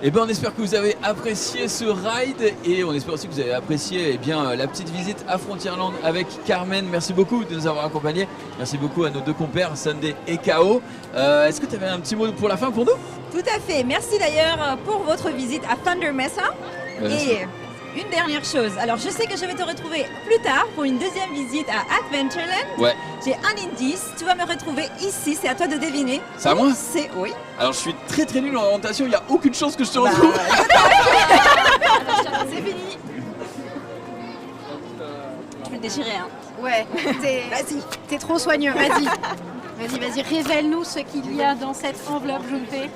Eh ben, on espère que vous avez apprécié ce ride et on espère aussi que vous avez apprécié la petite visite à Frontierland avec Carmen. Merci beaucoup de nous avoir accompagnés. Merci beaucoup à nos deux compères, Sunday et KO. Est-ce que tu avais un petit mot pour la fin pour nous? Tout à fait. Merci d'ailleurs pour votre visite à Thunder Mesa. Et une dernière chose. Alors, je sais que je vais te retrouver plus tard pour une deuxième visite à Adventureland. Ouais. J'ai un indice. Tu vas me retrouver ici. C'est à toi de deviner. C'est à moi? C'est oui. Alors, je suis très très nul en orientation. Il n'y a aucune chance que je te retrouve. C'est fini. Je vais le déchirer, hein. Ouais, vas-y, t'es trop soigneux, vas-y. Vas-y, révèle-nous ce qu'il y a dans cette enveloppe, Junpei.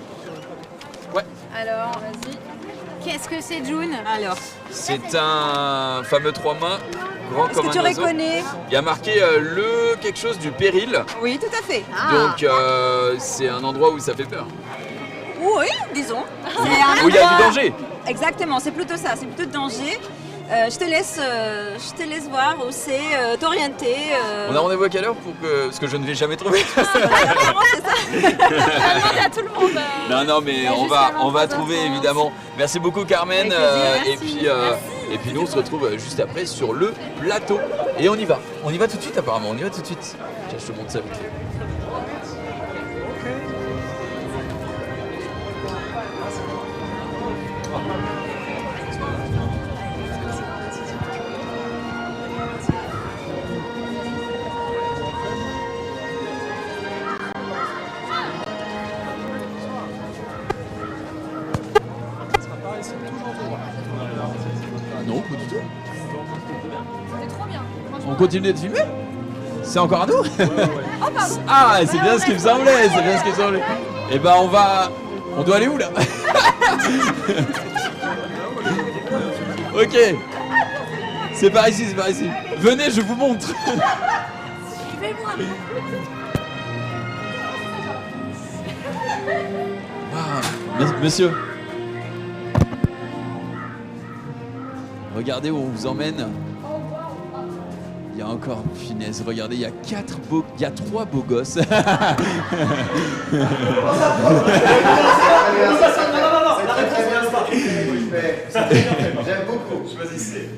Ouais. Alors, vas-y. Qu'est-ce que c'est, June? Alors, C'est un fameux 3 mains, grand est-ce comme que tu un oiseau. reconnais? Il y a marqué le quelque chose du péril. Oui, tout à fait. Donc, c'est un endroit où ça fait peur. Oui, disons. C'est un Où il y a du endroit- danger. Exactement, c'est plutôt ça, c'est plutôt de danger. Je te laisse voir où c'est, t'orienter. On a rendez-vous à quelle heure parce que je ne vais jamais trouver. Vraiment, c'est ça. Demandez à tout le monde. Non, mais Il y a on juste va avant trouver 3h30. évidemment. Merci beaucoup Carmen. Avec plaisir, Et puis nous on se retrouve juste après sur le plateau. Et on y va. On y va tout de suite apparemment. On y va tout de suite. Tiens, je te montre ça vite fait. Non, pas du tout. C'était trop bien. On continue d'être filmé? C'est encore à nous? Ah, c'est bien ce qui me semblait, c'est bien ce qui me semblait. Eh ben on doit aller où là? Ok. C'est par ici, c'est par ici. Venez, je vous montre. Ah, monsieur. Regardez où on vous emmène. Il y a encore, finesse, regardez, il y a 3 beaux gosses. J'aime beaucoup. Choisissez.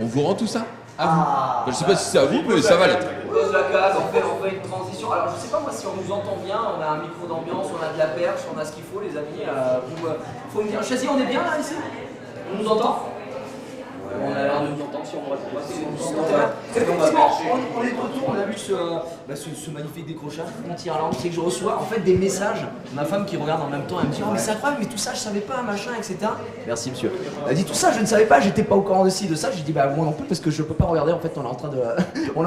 On vous rend tout ça à vous. Je sais pas si c'est à vous, mais ça va l'être. On pose la case, on fait une transition. Alors je sais pas moi si on nous entend bien, on a un micro d'ambiance, on a de la perche, on a ce qu'il faut les amis. Faut me dire, Chazy, on est bien là ici? On nous entend? On a l'air de nous entendre si on me répond pas. Effectivement, on est de retour, on a vu ce magnifique décrochage Frontierland, c'est que je reçois en fait des messages. Ma femme qui regarde en même temps, elle me dit oh mais c'est incroyable, mais tout ça je savais pas, machin, etc. Merci monsieur. Elle dit tout ça je ne savais pas, j'étais pas au courant de ça. J'ai dit bah moi non plus parce que je peux pas regarder, en fait on est en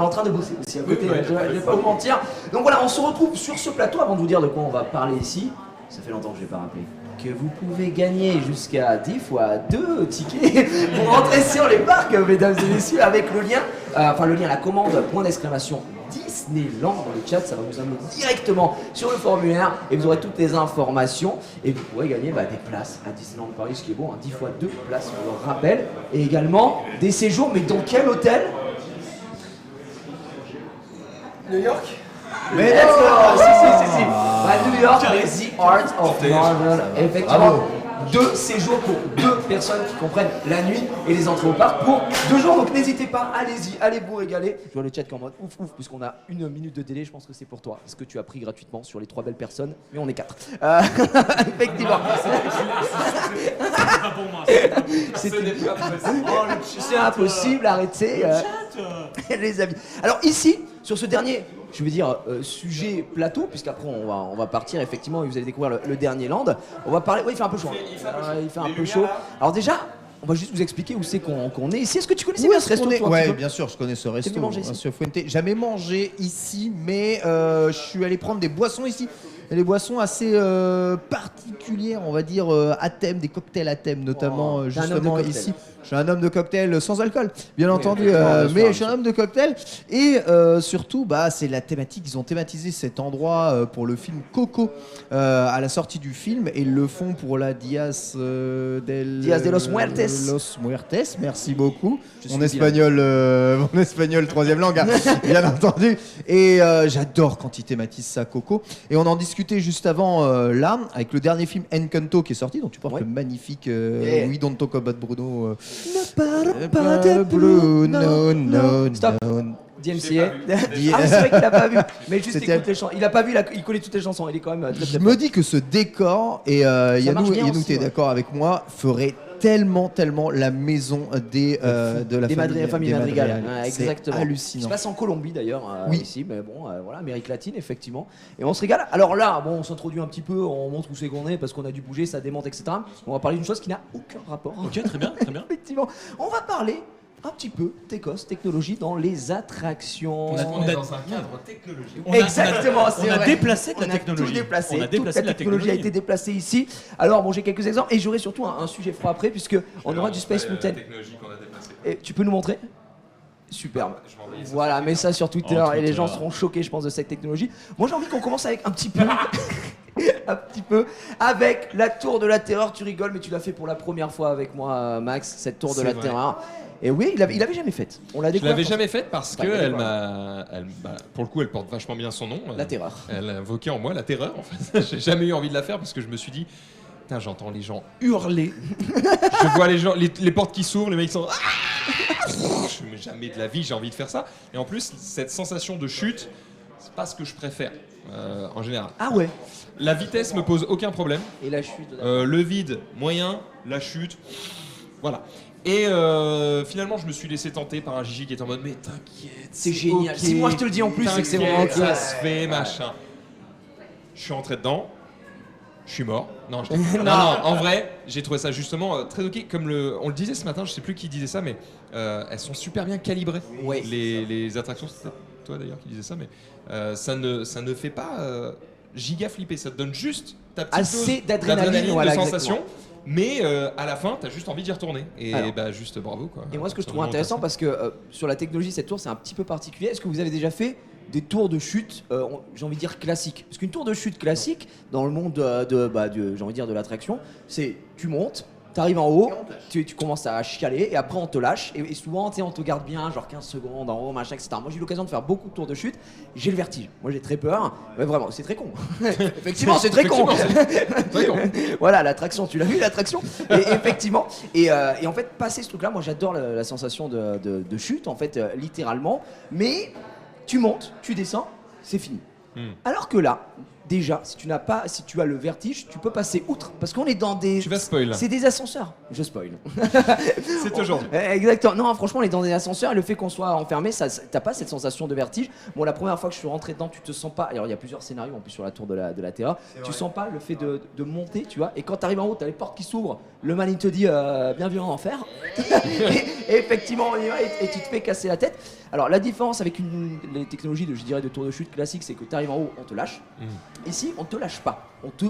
train de bosser aussi à côté, je vais pas vous mentir. Donc voilà, on se retrouve sur ce plateau avant de vous dire de quoi on va parler ici. Ça fait longtemps que je n'ai pas rappelé que vous pouvez gagner jusqu'à 10 fois 2 tickets pour rentrer sur les parcs, mesdames et messieurs, avec le lien, la commande, point d'exclamation Disneyland dans le chat, ça va vous amener directement sur le formulaire et vous aurez toutes les informations et vous pourrez gagner des places à Disneyland Paris, ce qui est bon, 10 fois 2 places, on le rappelle, et également des séjours, mais dans quel hôtel? New York. Mais let's go! Si. New York, The Art of Marvel. Effectivement, 2 séjours pour 2 personnes qui comprennent la nuit et les entrées au parc pour 2 jours. Donc n'hésitez pas, allez-y, allez vous régaler. Je vois le chat qui est en mode ouf, puisqu'on a 1 minute de délai. Je pense que c'est pour toi. Ce que tu as pris gratuitement sur les 3 belles personnes, mais on est 4. Effectivement. C'est impossible, arrêtez. Les amis. Alors ici, sur ce dernier, je veux dire, sujet plateau, puisqu'après on va partir effectivement et vous allez découvrir le dernier land. On va parler. Oui, il fait un peu chaud. Il fait un peu chaud. Alors déjà, on va juste vous expliquer où c'est qu'on est ici. Est-ce que tu connaissais bien ce resto? Oui, bien sûr, je connais ce resto. venu manger ici? Monsieur Fuente. Jamais mangé ici, mais je suis allé prendre des boissons ici. Et des boissons assez particulières, on va dire, à thème, des cocktails à thème, notamment justement ici. Je suis un homme de cocktail sans alcool, bien entendu, mais je suis un homme de cocktail. Et surtout, c'est la thématique. Ils ont thématisé cet endroit pour le film Coco à la sortie du film, et ils le font pour la Dias de los Muertes. Los Muertes, merci beaucoup. Mon espagnol troisième langue, hein, bien entendu. Et j'adore quand ils thématisent ça, Coco. Et on en discutait juste avant là, avec le dernier film Encanto qui est sorti, dont tu portes le magnifique We Don't Talk About Bruno. Ne parle pas de Bruno, non. Stop. DMCA. C'est vrai qu'il a pas vu. Mais juste écoute les chansons. Il a pas vu, il connaît toutes les chansons. Il est quand même. Je me dis que ce décor, et Yannou, t'es d'accord avec moi, ferait tellement la maison de la famille Madrigal. Exactement. C'est hallucinant. Ça se passe en Colombie d'ailleurs, ici, mais bon, voilà, Amérique latine effectivement. Et on se régale. Alors là, on s'introduit un petit peu, on montre où c'est qu'on est parce qu'on a dû bouger, ça démonte, etc. On va parler d'une chose qui n'a aucun rapport. Ok, très bien. Effectivement, on va parler un petit peu technologie dans les attractions. On a dans un cadre technologique. Exactement, c'est vrai. On a déplacé de la technologie. Tout déplacé. On a déplacé Toute la technologie a été déplacée ici. Alors bon, j'ai quelques exemples et j'aurai surtout un sujet froid après puisque on aura du Space Mountain. La technologie qu'on a déplacée. Et tu peux nous montrer? Superbe. Voilà, mets ça sur Twitter et les gens seront choqués, je pense, de cette technologie. Moi, j'ai envie qu'on commence avec un petit peu, avec la Tour de la Terreur. Tu rigoles, mais tu l'as fait pour la première fois avec moi, Max, cette Tour de la Terreur. Et oui, il avait jamais faite. On l'a découvert. Je l'avais jamais faite parce que pour le coup, elle porte vachement bien son nom. La terreur. Elle a invoqué en moi la terreur. En fait, j'ai jamais eu envie de la faire parce que je me suis dit, putain, j'entends les gens hurler. Je vois les gens, les portes qui s'ouvrent, les mecs sont. Jamais de la vie, j'ai envie de faire ça. Et en plus, cette sensation de chute, c'est pas ce que je préfère en général. Ah ouais. La vitesse me pose aucun problème. Et la chute. Le vide, moyen. La chute, voilà. Et finalement, je me suis laissé tenter par un Gigi qui est en mode mais t'inquiète, c'est génial. Okay, si moi je te le dis en plus, c'est que c'est vraiment ok. Ça se fait, machin. Je suis rentré dedans. Je suis mort. Non, non, en vrai, j'ai trouvé ça justement très ok. Comme on le disait ce matin, je sais plus qui disait ça, mais elles sont super bien calibrées. Ouais. Les attractions, c'était toi d'ailleurs qui disais ça, mais ça ne fait pas giga flipper. Ça te donne juste ta petite assez dose d'adrénaline, de sensation. Mais à la fin, t'as juste envie d'y retourner. Et juste bravo quoi. Et moi, ce que je trouve intéressant, parce que sur la technologie, cette tour, c'est un petit peu particulier. Est-ce que vous avez déjà fait des tours de chute, j'ai envie de dire classiques? Parce qu'une tour de chute classique, dans le monde j'ai envie de dire de l'attraction, c'est tu montes, t'arrives en haut, tu commences à chialer et après on te lâche. Et souvent, on te garde bien, genre 15 secondes en haut, machin, etc. Moi, j'ai eu l'occasion de faire beaucoup de tours de chute. J'ai le vertige. Moi, j'ai très peur. Mais vraiment, c'est très con. Effectivement, c'est très con. Très con. Voilà, l'attraction, tu l'as vu, l'attraction. Et effectivement. Et en fait, passer ce truc-là, moi, j'adore la sensation de chute, en fait, littéralement. Mais tu montes, tu descends, c'est fini. Alors que là, déjà, si tu as le vertige, tu peux passer outre parce qu'on est dans des. Tu vas spoil. C'est des ascenseurs. Je spoil. C'est aujourd'hui. Exactement. Non, franchement, on est dans des ascenseurs et le fait qu'on soit enfermé, t'as pas cette sensation de vertige. Bon, la première fois que je suis rentré dedans, tu te sens pas. Alors, il y a plusieurs scénarios en plus sur la tour de la Terreur. Tu sens pas le fait de monter, tu vois. Et quand t'arrives en haut, t'as les portes qui s'ouvrent. Le malin te dit bienvenue en enfer. et effectivement, on y va et tu te fais casser la tête. Alors, la différence avec les technologies de tour de chute classique, c'est que t'arrives en haut, on te lâche. Ici, on te lâche pas, on te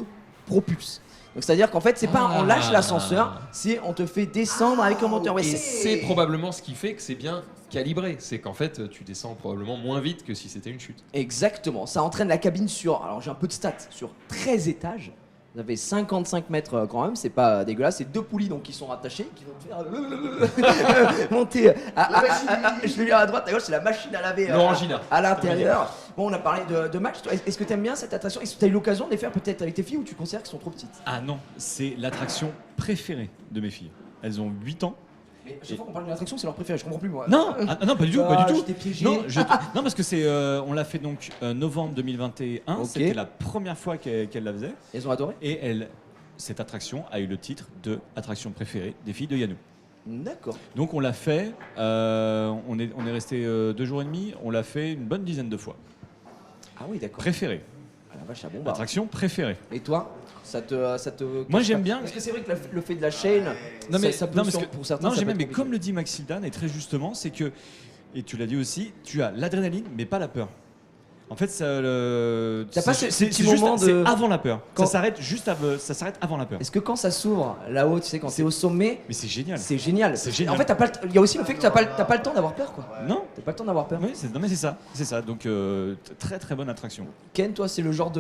propulse. Donc c'est-à-dire qu'en fait, c'est pas on lâche l'ascenseur, c'est on te fait descendre avec un moteur. Ouais, et c'est probablement ce qui fait que c'est bien calibré. C'est qu'en fait, tu descends probablement moins vite que si c'était une chute. Exactement. Ça entraîne la cabine sur, alors j'ai un peu de stats, sur 13 étages. Vous avez 55 mètres quand même, c'est pas dégueulasse. C'est 2 poulies donc qui sont rattachées, qui vont te faire monter. Je vais lire à droite, à gauche, c'est la machine à laver à l'intérieur. Bon, on a parlé de Max. Est-ce que tu aimes bien cette attraction? Est-ce que tu as eu l'occasion de les faire peut-être avec tes filles ou tu considères qu'elles sont trop petites? Ah non, c'est l'attraction préférée de mes filles. Elles ont 8 ans. Mais chaque fois qu'on parle d'une attraction, c'est leur préféré, je comprends plus moi. Non, non, pas du tout, pas du tout. Je t'ai piégé. Non, parce que c'est, on l'a fait donc novembre 2021. Ok. C'était la première fois qu'elle la faisait. Elles ont adoré. Et cette attraction a eu le titre de attraction préférée des filles de Yannou. D'accord. Donc on l'a fait. On est resté 2 jours et demi. On l'a fait une bonne dizaine de fois. Ah oui, d'accord. Préférée. Ah la vache, ah bon bah. Attraction préférée. Et toi, ça te. Moi j'aime bien. Parce que c'est vrai que le fait de la chaîne, Non mais ça peut non, parce que, pour certains. non ça j'aime peut bien, être mais comme le dit Maxildan et très justement, c'est que, et tu l'as dit aussi, tu as l'adrénaline mais pas la peur. En fait, T'as pas ce petit juste- moment de- c'est avant la peur. Quand- Ça s'arrête avant la peur. Est-ce que quand ça s'ouvre là-haut, tu sais, quand t'es au sommet, Mais c'est génial. c'est génial. C'est génial. En fait, il y a aussi le fait que t'as pas le temps d'avoir peur, quoi. Non. T'as pas le temps d'avoir peur. Oui, non mais c'est ça. Donc très très bonne attraction. Ken, toi, c'est le genre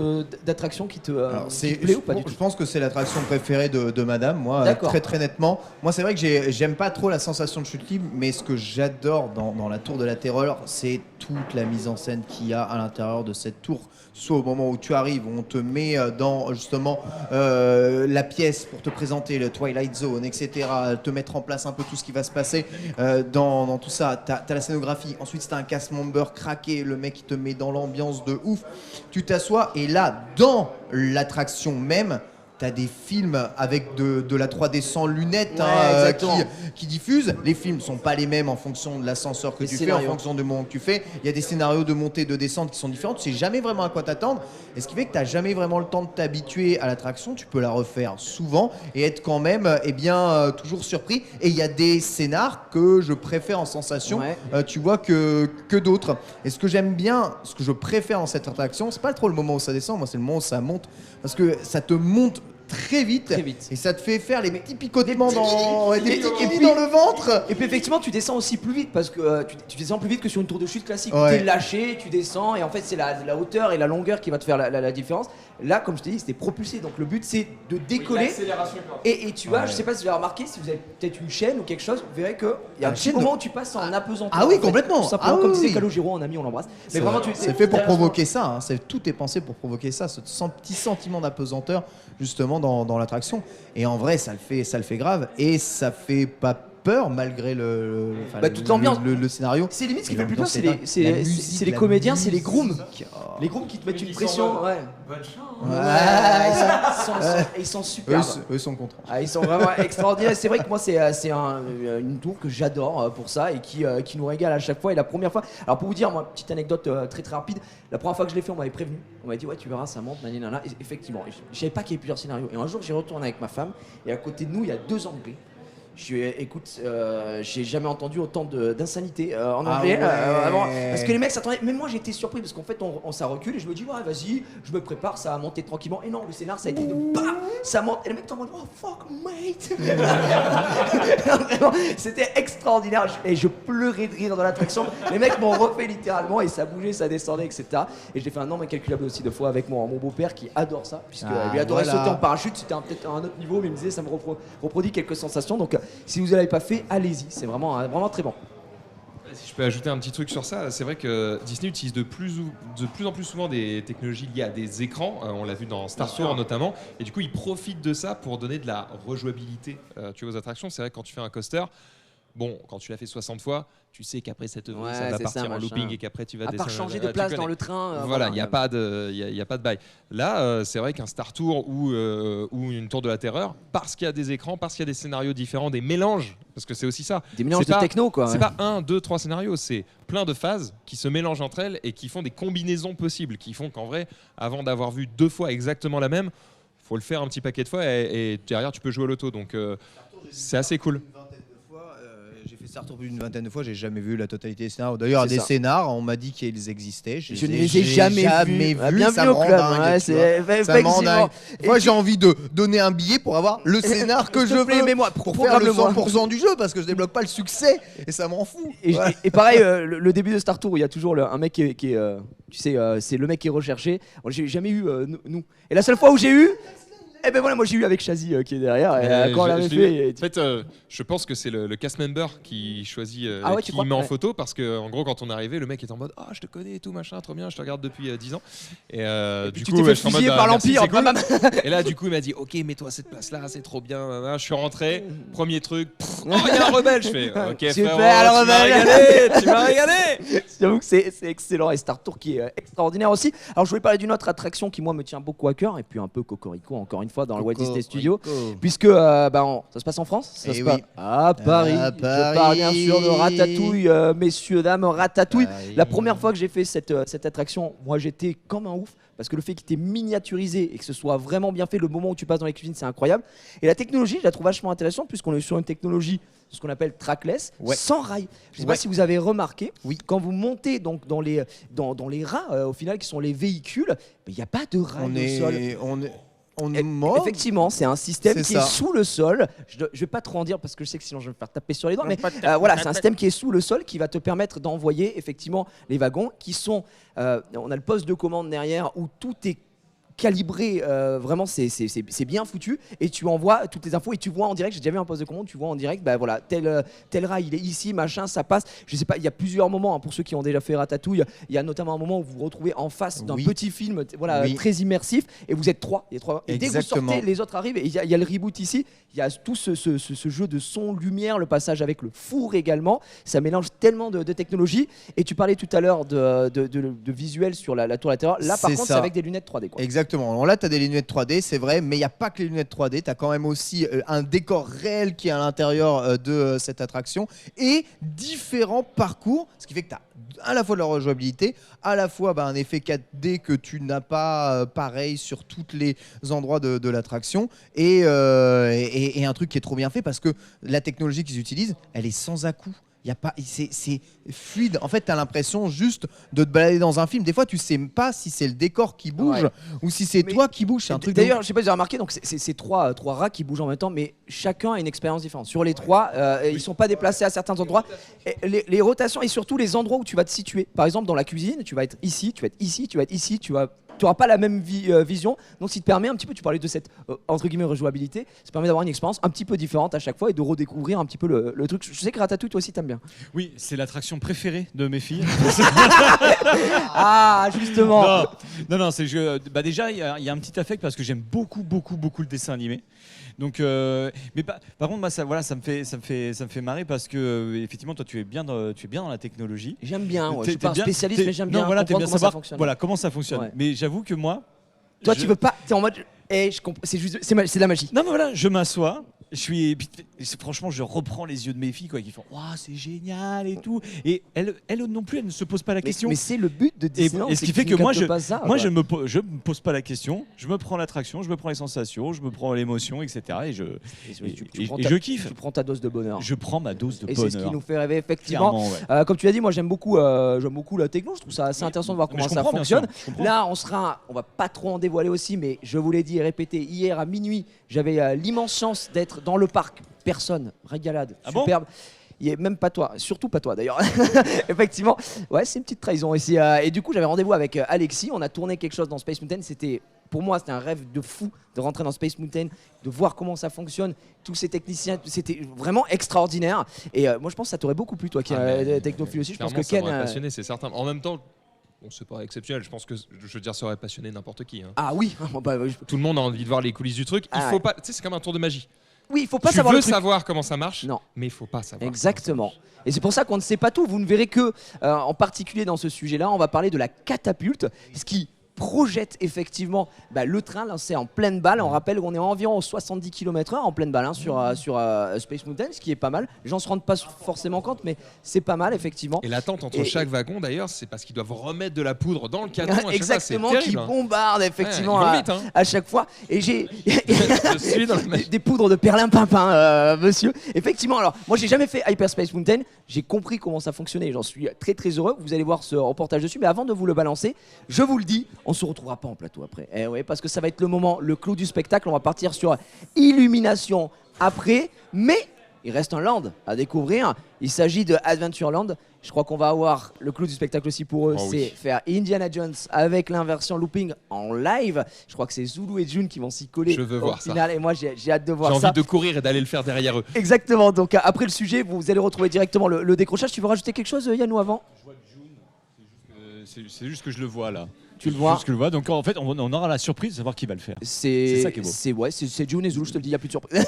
d'attraction qui te Alors, qui te plaît ou pas du tout? je pense que c'est l'attraction préférée de madame, moi, D'accord. très très nettement. Moi, c'est vrai que j'aime pas trop la sensation de chute libre, mais ce que j'adore dans la tour de la terreur, c'est toute la mise en scène qu'il y a à l'intérieur de cette tour. Soit au moment où tu arrives, on te met dans justement la pièce pour te présenter le Twilight Zone, etc., te mettre en place un peu tout ce qui va se passer dans tout ça. T'as la scénographie, ensuite c'est un cast member craqué, le mec qui te met dans l'ambiance de ouf. Tu t'assois et là, dans l'attraction même, t'as des films avec de la 3D sans lunettes exactement. qui diffusent. Les films sont pas les mêmes en fonction de l'ascenseur que Les tu fais, scénarios. en fonction du moment que tu fais. Il y a des scénarios de montée, de descente qui sont différents. Tu sais jamais vraiment à quoi t'attendre. Et ce qui fait que t'as jamais vraiment le temps de t'habituer à l'attraction. Tu peux la refaire souvent et être quand même toujours surpris. Et il y a des scénars que je préfère en sensation, Ouais. tu vois, que d'autres. Et ce que j'aime bien, ce que je préfère dans cette attraction, c'est pas trop le moment où ça descend, moi c'est le moment où ça monte. Parce que ça te monte très vite, Très vite. et ça te fait faire les petits picotements Des petits petits dans le ventre. Et puis effectivement, tu descends aussi plus vite parce que tu descends plus vite que sur une tour de chute classique. Ouais. T'es lâché, tu descends et en fait c'est la hauteur et la longueur qui va te faire la différence. Là, comme je t'ai dit, c'était propulsé. Donc le but c'est de décoller. Et tu vois, je sais pas si vous avez remarqué, si vous avez peut-être une chaîne ou quelque chose, vous verrez qu'il y a un La petit chaîne moment où tu passes en apesanteur. Ah oui, en fait. complètement. Tout simplement, Ah comme oui, disait oui. Calogero, un ami, on l'embrasse. Mais C'est vraiment, vrai. tu C'est fait pour provoquer ça, hein. Tout est pensé pour provoquer ça, ce petit sentiment d'apesanteur justement dans l'attraction. Et en vrai, ça le fait grave, et ça fait pas peur malgré toute l'ambiance. le scénario. C'est limite ce qui Et fait le plus peur, l'ambiance c'est est dingue. c'est La les, musique, c'est les la comédiens, c'est les musique. grooms. Oh. Les grooms qui te mettent une qui pression. sont Ouais. Bonne chance. Ils sont superbes. Eux sont contents. Ah, ils sont vraiment extraordinaires. C'est vrai que moi, c'est une tour que j'adore pour ça et qui nous régale à chaque fois. Et la première fois, alors pour vous dire, moi, petite anecdote très très rapide, la première fois que je l'ai fait, on m'avait prévenu. On m'avait dit, ouais, tu verras, ça monte, nanana. Et effectivement, je savais pas qu'il y avait plusieurs scénarios. Et un jour, j'y retourné avec ma femme et à côté de nous, il y a 2 Anglais. J'ai jamais entendu autant d'insanité en anglais. ouais. Vraiment. Parce que les mecs s'attendaient. Même moi, j'étais surpris parce qu'en fait, on ça recule et je me dis, ouais, vas-y, je me prépare, ça va monter tranquillement. Et non, le scénar, ça a été de bam, ça monte. Et le mec t'en mode, oh fuck, mate. Vraiment, c'était extraordinaire. Et je pleurais de rire dans l'attraction. Les mecs m'ont refait littéralement et ça bougeait, ça descendait, etc. Et j'ai fait un nombre incalculable aussi de fois avec mon beau-père qui adore ça, puisque lui adorait voilà. sauter en parachute. C'était peut-être un autre niveau, mais il me disait, ça me reproduit quelques sensations. Donc, si vous ne l'avez pas fait, allez-y, c'est vraiment très bon. Si je peux ajouter un petit truc sur ça, c'est vrai que Disney utilise de plus en plus souvent des technologies liées à des écrans. On l'a vu dans Star Tour notamment. Et du coup, ils profitent de ça pour donner de la rejouabilité aux attractions. C'est vrai que quand tu fais un coaster, bon, quand tu l'as fait 60 fois, tu sais qu'après cette œuvre, Ouais, ça va c'est partir ça, en machin. looping et qu'après tu vas À descendre. part changer de tu place connais. dans le train. Voilà, il n'y a pas de bail. Là, c'est vrai qu'un Star Tour ou une tour de la terreur, parce qu'il y a des écrans, parce qu'il y a des scénarios différents, des mélanges, parce que c'est aussi ça. Des mélanges C'est de pas- techno, quoi. C'est pas 1, 2, 3 scénarios, c'est plein de phases qui se mélangent entre elles et qui font des combinaisons possibles, qui font qu'en vrai, avant d'avoir vu 2 fois exactement la même, faut le faire un petit paquet de fois et derrière tu peux jouer au loto. Donc c'est assez cool. J'ai fait Star Tour plus d'une vingtaine de fois, j'ai jamais vu la totalité des scénarios. D'ailleurs, C'est des ça. scénars, on m'a dit qu'ils existaient. Je ne les ai jamais vus. vus. Bienvenue Ça me au rend club. dingue, Ouais, tu vois. Ça me rend dingue. Moi, j'ai envie de donner un billet pour avoir le scénar que S'il je te plaît, veux. mets-moi, Pour faire le programme-le-moi. 100% du jeu, parce que je débloque pas le succès et ça m'en fout. Et pareil, le début de Star Tour où il y a toujours un mec qui est tu sais, c'est le mec qui est recherché. Moi, j'ai jamais eu nous. Et la seule fois où j'ai eu, eh ben voilà, moi j'ai eu avec Chazy qui est derrière. Et quand on l'avait fait, En fait, je pense que c'est le cast member qui choisit Ah ouais, tu qui crois met en Ouais. photo parce que en gros quand on est arrivé, le mec est en mode ah je te connais et tout machin, trop bien, je te regarde depuis 10 ans. Et du tu coup, t'es fait ouais, je suis en mode, fusiller par merci, l'Empire. c'est cool. Bam, bam. Et là, du coup, il m'a dit ok, mets-toi à cette place-là, c'est trop bien. Je suis rentré, premier truc, oh il y a un rebelle. Je fais ok Super, frérot, le tu m'as rebelle. régalé, tu m'as régalé. J'avoue que c'est excellent. Et Star Tour qui est extraordinaire aussi. Alors je voulais parler d'une autre attraction qui moi me tient beaucoup à cœur et puis un peu cocorico encore une fois dans le Walt Coco, Disney Studio, Rico. puisque ça se passe en France, ça Eh se oui. passe à Paris. À Je parle bien sûr de Ratatouille, messieurs, dames, Ratatouille. Paris. La première fois que j'ai fait cette attraction, moi j'étais comme un ouf. Parce que le fait qu'il était miniaturisé et que ce soit vraiment bien fait, le moment où tu passes dans les cuisines, c'est incroyable. Et la technologie, je la trouve vachement intéressante puisqu'on est sur une technologie, ce qu'on appelle trackless, sans rail. Je ne sais pas si vous avez remarqué, quand vous montez donc dans les rats, au final, qui sont les véhicules, il n'y a pas de rail au sol. Effectivement, c'est un système qui est sous le sol. Je vais pas trop en dire parce que je sais que sinon je vais me faire taper sur les doigts. Mais voilà, c'est un système qui est sous le sol qui va te permettre d'envoyer effectivement les wagons qui sont. On a le poste de commande derrière où tout est calibré, vraiment c'est bien foutu et tu envoies toutes les infos et tu vois en direct, j'ai déjà vu un poste de commande, tu vois en direct, bah voilà, tel rail il est ici, machin, ça passe, je sais pas, il y a plusieurs moments, hein, pour ceux qui ont déjà fait Ratatouille, il y a notamment un moment où vous vous retrouvez en face d'un petit film, voilà, très immersif et vous êtes trois, et dès que vous sortez, les autres arrivent et il y a le reboot ici, il y a tout ce jeu de son, lumière, le passage avec le four également, ça mélange tellement de technologies et tu parlais tout à l'heure de visuel sur la tour latérale, là par contre c'est avec des lunettes 3D quoi. Exactement. Alors là, tu as des lunettes 3D, c'est vrai, mais il n'y a pas que les lunettes 3D. Tu as quand même aussi un décor réel qui est à l'intérieur de cette attraction et différents parcours, ce qui fait que tu as à la fois de la rejouabilité, à la fois un effet 4D que tu n'as pas pareil sur tous les endroits de l'attraction et un truc qui est trop bien fait parce que la technologie qu'ils utilisent, elle est sans à-coups. C'est fluide. En fait, tu as l'impression juste de te balader dans un film. Des fois, tu sais pas si c'est le décor qui bouge ou si c'est toi qui bouge. C'est un truc. D'ailleurs, je sais pas si vous avez remarqué, donc c'est trois rats qui bougent en même temps, mais chacun a une expérience différente. Sur les trois, ils sont pas déplacés à certains endroits. Et les rotations et surtout les endroits où tu vas te situer. Par exemple, dans la cuisine, tu vas être ici, tu vas être ici, tu vas être ici, tu n'auras pas la même vision, donc ça te permet un petit peu, tu parlais de cette entre guillemets rejouabilité, ça permet d'avoir une expérience un petit peu différente à chaque fois et de redécouvrir un petit peu le truc. Je sais que Ratatouille, toi aussi t'aimes bien. Oui, c'est l'attraction préférée de mes filles. Ah, justement. Non, c'est déjà il y a un petit affect parce que j'aime beaucoup le dessin animé. Donc, mais par contre, moi, ça me fait marrer parce que effectivement, toi, tu es bien dans la technologie. J'aime bien. Je suis pas un spécialiste, mais j'aime bien. Voilà, t'aimes bien comment savoir ça fonctionne. voilà comment ça fonctionne. Ouais. Mais j'avoue que moi, toi, tu veux pas. T'es en mode. C'est de la magie. Non, mais voilà, je m'assois. Franchement, je reprends les yeux de mes filles qui font waouh, c'est génial et tout. Et elles non plus, elles ne se posent pas la question. Mais c'est le but de Disneyland. Et ce qui fait que moi, je me pose pas la question. Je me prends l'attraction, je me prends les sensations, je me prends l'émotion, etc. Et je kiffe. Tu prends ta dose de bonheur. Je prends ma dose de bonheur. Et c'est ce qui nous fait rêver effectivement. Comme tu l'as dit, moi j'aime beaucoup la techno. Je trouve ça assez intéressant de voir comment ça fonctionne. Là, on va pas trop en dévoiler aussi, mais je vous l'ai dit et répété hier à minuit, j'avais l'immense chance d'être dans le parc, personne, régalade, superbe. Même pas toi, surtout pas toi d'ailleurs. Effectivement, ouais, c'est une petite trahison ici. Et du coup, j'avais rendez-vous avec Alexis. On a tourné quelque chose dans Space Mountain. Pour moi, c'était un rêve de fou de rentrer dans Space Mountain, de voir comment ça fonctionne. Tous ces techniciens, c'était vraiment extraordinaire. Et moi, je pense que ça t'aurait beaucoup plu, toi qui es technophile aussi. Je pense que Ken. Ça m'aurait passionné, c'est certain. En même temps. Bon, c'est pas exceptionnel, je pense que ça aurait passionné n'importe qui. Hein. Ah oui, tout le monde a envie de voir les coulisses du truc. Il faut pas, tu sais, c'est comme un tour de magie. Oui, il faut pas savoir. Tu veux savoir comment ça marche, mais il faut pas savoir. Exactement. Et c'est pour ça qu'on ne sait pas tout. Vous ne verrez que, en particulier dans ce sujet-là, on va parler de la catapulte, ce qui projette effectivement le train lancé en pleine balle. On rappelle qu'on est environ 70 km/h en pleine balle sur Space Mountain, ce qui est pas mal. Les gens se rendent pas forcément compte, mais c'est pas mal effectivement. Et l'attente entre chaque wagon d'ailleurs, c'est parce qu'ils doivent remettre de la poudre dans le canon. Exactement, qui bombarde effectivement vite, à chaque fois. Et j'ai des poudres de perlimpinpin, monsieur. Effectivement, alors moi j'ai jamais fait Hyperspace Mountain. J'ai compris comment ça fonctionnait. J'en suis très très heureux. Vous allez voir ce reportage dessus. Mais avant de vous le balancer, je vous le dis, on se retrouvera pas en plateau après. Ouais, parce que ça va être le moment, le clou du spectacle. On va partir sur Illumination après. Mais il reste un land à découvrir. Il s'agit de Adventureland. Je crois qu'on va avoir le clou du spectacle aussi pour eux. C'est faire Indiana Jones avec l'inversion looping en live. Je crois que c'est Zulu et June qui vont s'y coller. Je veux voir ça. Et moi, j'ai hâte de voir ça. J'ai envie de courir et d'aller le faire derrière eux. Exactement. Donc après le sujet, vous allez retrouver directement le décrochage. Tu veux rajouter quelque chose, Yannou, avant ? Je vois June. C'est juste que je le vois là. Tu le vois. Juste que le vois. Donc en fait, on aura la surprise de savoir qui va le faire. C'est ça qui est beau. C'est June et Zulu, je te le dis, il n'y a plus de surprise.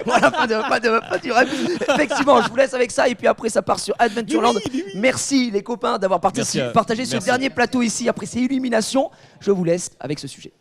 Voilà, pas de rêve. Effectivement, je vous laisse avec ça et puis après ça part sur Adventureland. Merci les copains d'avoir partagé ce dernier plateau ici. Après c'est Illumination. Je vous laisse avec ce sujet.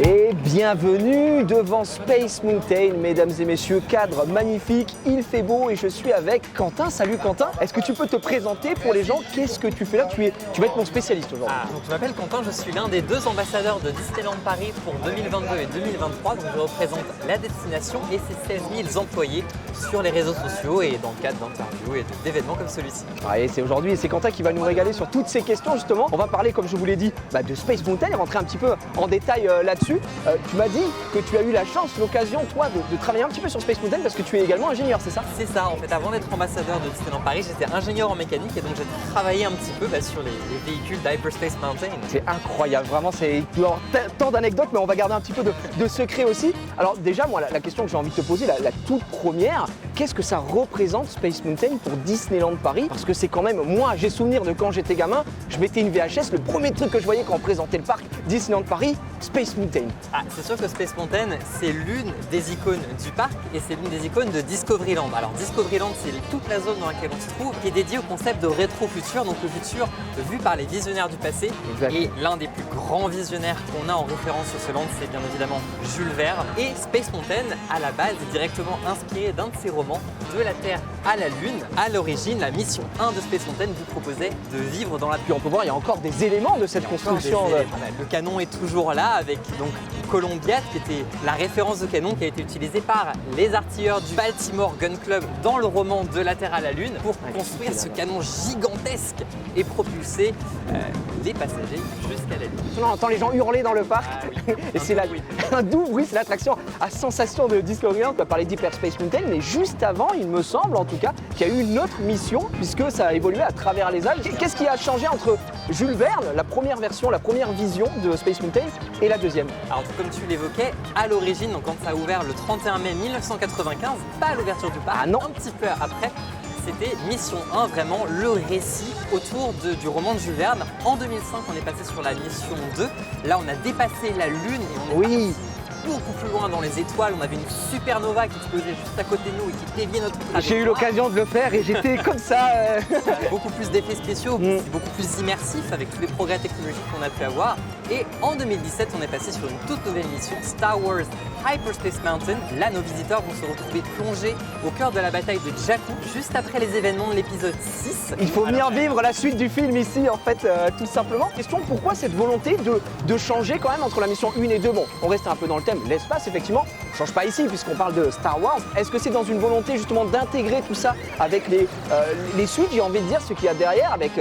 Et bienvenue devant Space Mountain, mesdames et messieurs, cadre magnifique, il fait beau et je suis avec Quentin. Salut Quentin, est-ce que tu peux te présenter pour les gens? Qu'est-ce que tu fais là? Tu vas être mon spécialiste aujourd'hui. Donc, je m'appelle Quentin, je suis l'un des 2 ambassadeurs de Disneyland Paris pour 2022 et 2023. Donc je représente la destination et ses 16 000 employés sur les réseaux sociaux et dans le cadre d'interviews et d'événements comme celui-ci. Et c'est aujourd'hui et c'est Quentin qui va nous régaler sur toutes ces questions justement. On va parler, comme je vous l'ai dit, de Space Mountain et rentrer un petit peu en détail là-dessus. Tu m'as dit que tu as eu la chance, l'occasion, toi, de travailler un petit peu sur Space Mountain parce que tu es également ingénieur, c'est ça? C'est ça, en fait, avant d'être ambassadeur de Disneyland Paris, j'étais ingénieur en mécanique et donc j'ai travaillé un petit peu sur les véhicules d'Hyperspace Mountain. C'est incroyable, vraiment, il peut y avoir tant d'anecdotes, mais on va garder un petit peu de secret aussi. Alors déjà, moi, la question que j'ai envie de te poser, la toute première, qu'est-ce que ça représente Space Mountain pour Disneyland Paris? Parce que c'est quand même, moi, j'ai souvenir de quand j'étais gamin, je mettais une VHS, le premier truc que je voyais quand on présentait le parc Disneyland Paris, Space Mountain. C'est sûr que Space Mountain, c'est l'une des icônes du parc et c'est l'une des icônes de Discoveryland. Alors Discoveryland, c'est toute la zone dans laquelle on se trouve qui est dédiée au concept de rétro-futur, donc le futur vu par les visionnaires du passé. Exact. Et l'un des plus grands visionnaires qu'on a en référence sur ce land, c'est bien évidemment Jules Verne. Et Space Mountain, à la base, est directement inspiré d'un de ses romans, De la Terre à la Lune. À l'origine, la mission 1 de Space Mountain vous proposait de vivre dans la Puis on peut voir, il y a encore des éléments de cette construction. Le canon est toujours là avec donc Columbiad qui était la référence de canon qui a été utilisée par les artilleurs du Baltimore Gun Club dans le roman De la Terre à la Lune pour construire ce canon gigantesque et propulser les passagers jusqu'à la Lune. On entend les gens hurler dans le parc et c'est un doux bruit, c'est l'attraction à sensation de Discoveryland. On va parler d'Hyperspace Mountain, mais juste avant, il me semble en tout cas qu'il y a eu une autre mission puisque ça a évolué à travers les âges. Qu'est-ce qui a changé entre Jules Verne, la première version, la première vision de Space Mountain et la deuxième? Alors comme tu l'évoquais, à l'origine, donc quand ça a ouvert le 31 mai 1995, pas à l'ouverture du parc, un petit peu après, c'était Mission 1, vraiment le récit autour du roman de Jules Verne. En 2005, on est passé sur la Mission 2. Là, on a dépassé la Lune et on est parti beaucoup plus loin dans les étoiles. On avait une supernova qui explosait juste à côté de nous et qui déviait notre trajectoire. J'ai eu l'occasion de le faire et j'étais comme ça. Beaucoup plus d'effets spéciaux, beaucoup plus immersif avec tous les progrès technologiques qu'on a pu avoir. Et en 2017, on est passé sur une toute nouvelle mission, Star Wars Hyperspace Mountain. Là, nos visiteurs vont se retrouver plongés au cœur de la bataille de Jakku, juste après les événements de l'épisode 6. Il faut venir vivre la suite du film ici, en fait, tout simplement. Question, pourquoi cette volonté de changer quand même entre la mission 1 et 2? Bon, on reste un peu dans le thème, l'espace, effectivement. On ne change pas ici, puisqu'on parle de Star Wars. Est-ce que c'est dans une volonté, justement, d'intégrer tout ça avec les suites, j'ai envie de dire, ce qu'il y a derrière, avec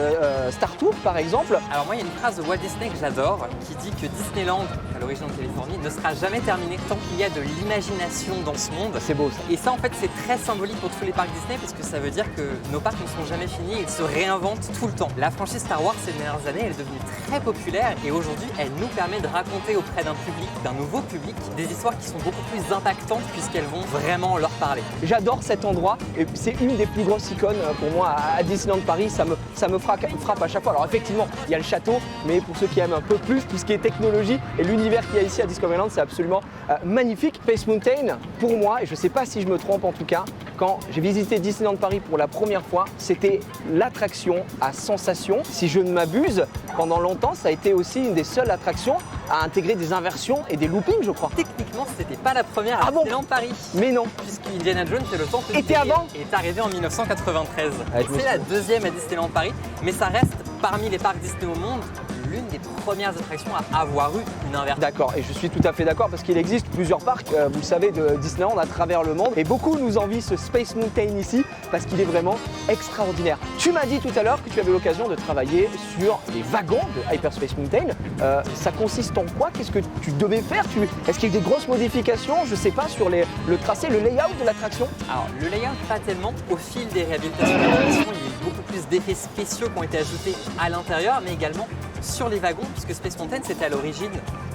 Star Tour, par exemple? Alors moi, il y a une phrase de Walt Disney que j'adore, qui dit que Disneyland, à l'origine de Californie, ne sera jamais terminé tant qu'il y a de l'imagination dans ce monde. C'est beau, ça. Et ça, en fait, c'est très symbolique pour tous les parcs Disney, parce que ça veut dire que nos parcs ne sont jamais finis, ils se réinventent tout le temps. La franchise Star Wars, ces dernières années, elle est devenue très populaire, et aujourd'hui, elle nous permet de raconter auprès d'un public, d'un nouveau public, des histoires qui sont beaucoup plus impactantes, puisqu'elles vont vraiment leur parler. J'adore cet endroit, et c'est une des plus grosses icônes pour moi à Disneyland Paris, ça me frappe à chaque fois. Alors effectivement, il y a le château, mais pour ceux qui aiment un peu plus tout ce qui est technologie et l'univers qu'il y a ici à Discoveryland, c'est absolument magnifique. Space Mountain, pour moi, et je ne sais pas si je me trompe en tout cas, quand j'ai visité Disneyland Paris pour la première fois, c'était l'attraction à sensation. Si je ne m'abuse, pendant longtemps, ça a été aussi une des seules attractions à intégrer des inversions et des loopings, je crois. Techniquement, c'était pas la première à Disneyland Paris. Mais non. Puisque Indiana Jones, c'est le temple était avant est arrivé en 1993. Ouais, c'est la deuxième à Disneyland Paris, mais ça reste parmi les parcs Disney au monde l'une des premières attractions à avoir eu une inversion. D'accord, et je suis tout à fait d'accord parce qu'il existe plusieurs parcs, vous le savez, de Disneyland à travers le monde. Et beaucoup nous envient ce Space Mountain ici parce qu'il est vraiment extraordinaire. Tu m'as dit tout à l'heure que tu avais l'occasion de travailler sur les wagons de Hyperspace Mountain. Ça consiste en quoi? Qu'est-ce que tu devais faire? Est-ce qu'il y a eu des grosses modifications, je sais pas, sur le tracé, le layout de l'attraction? Alors, le layout, pas tellement. Au fil des réhabilitations de l'attraction, il y a eu beaucoup plus d'effets spéciaux qui ont été ajoutés à l'intérieur, mais également sur les wagons, puisque Space Mountain, c'était à l'origine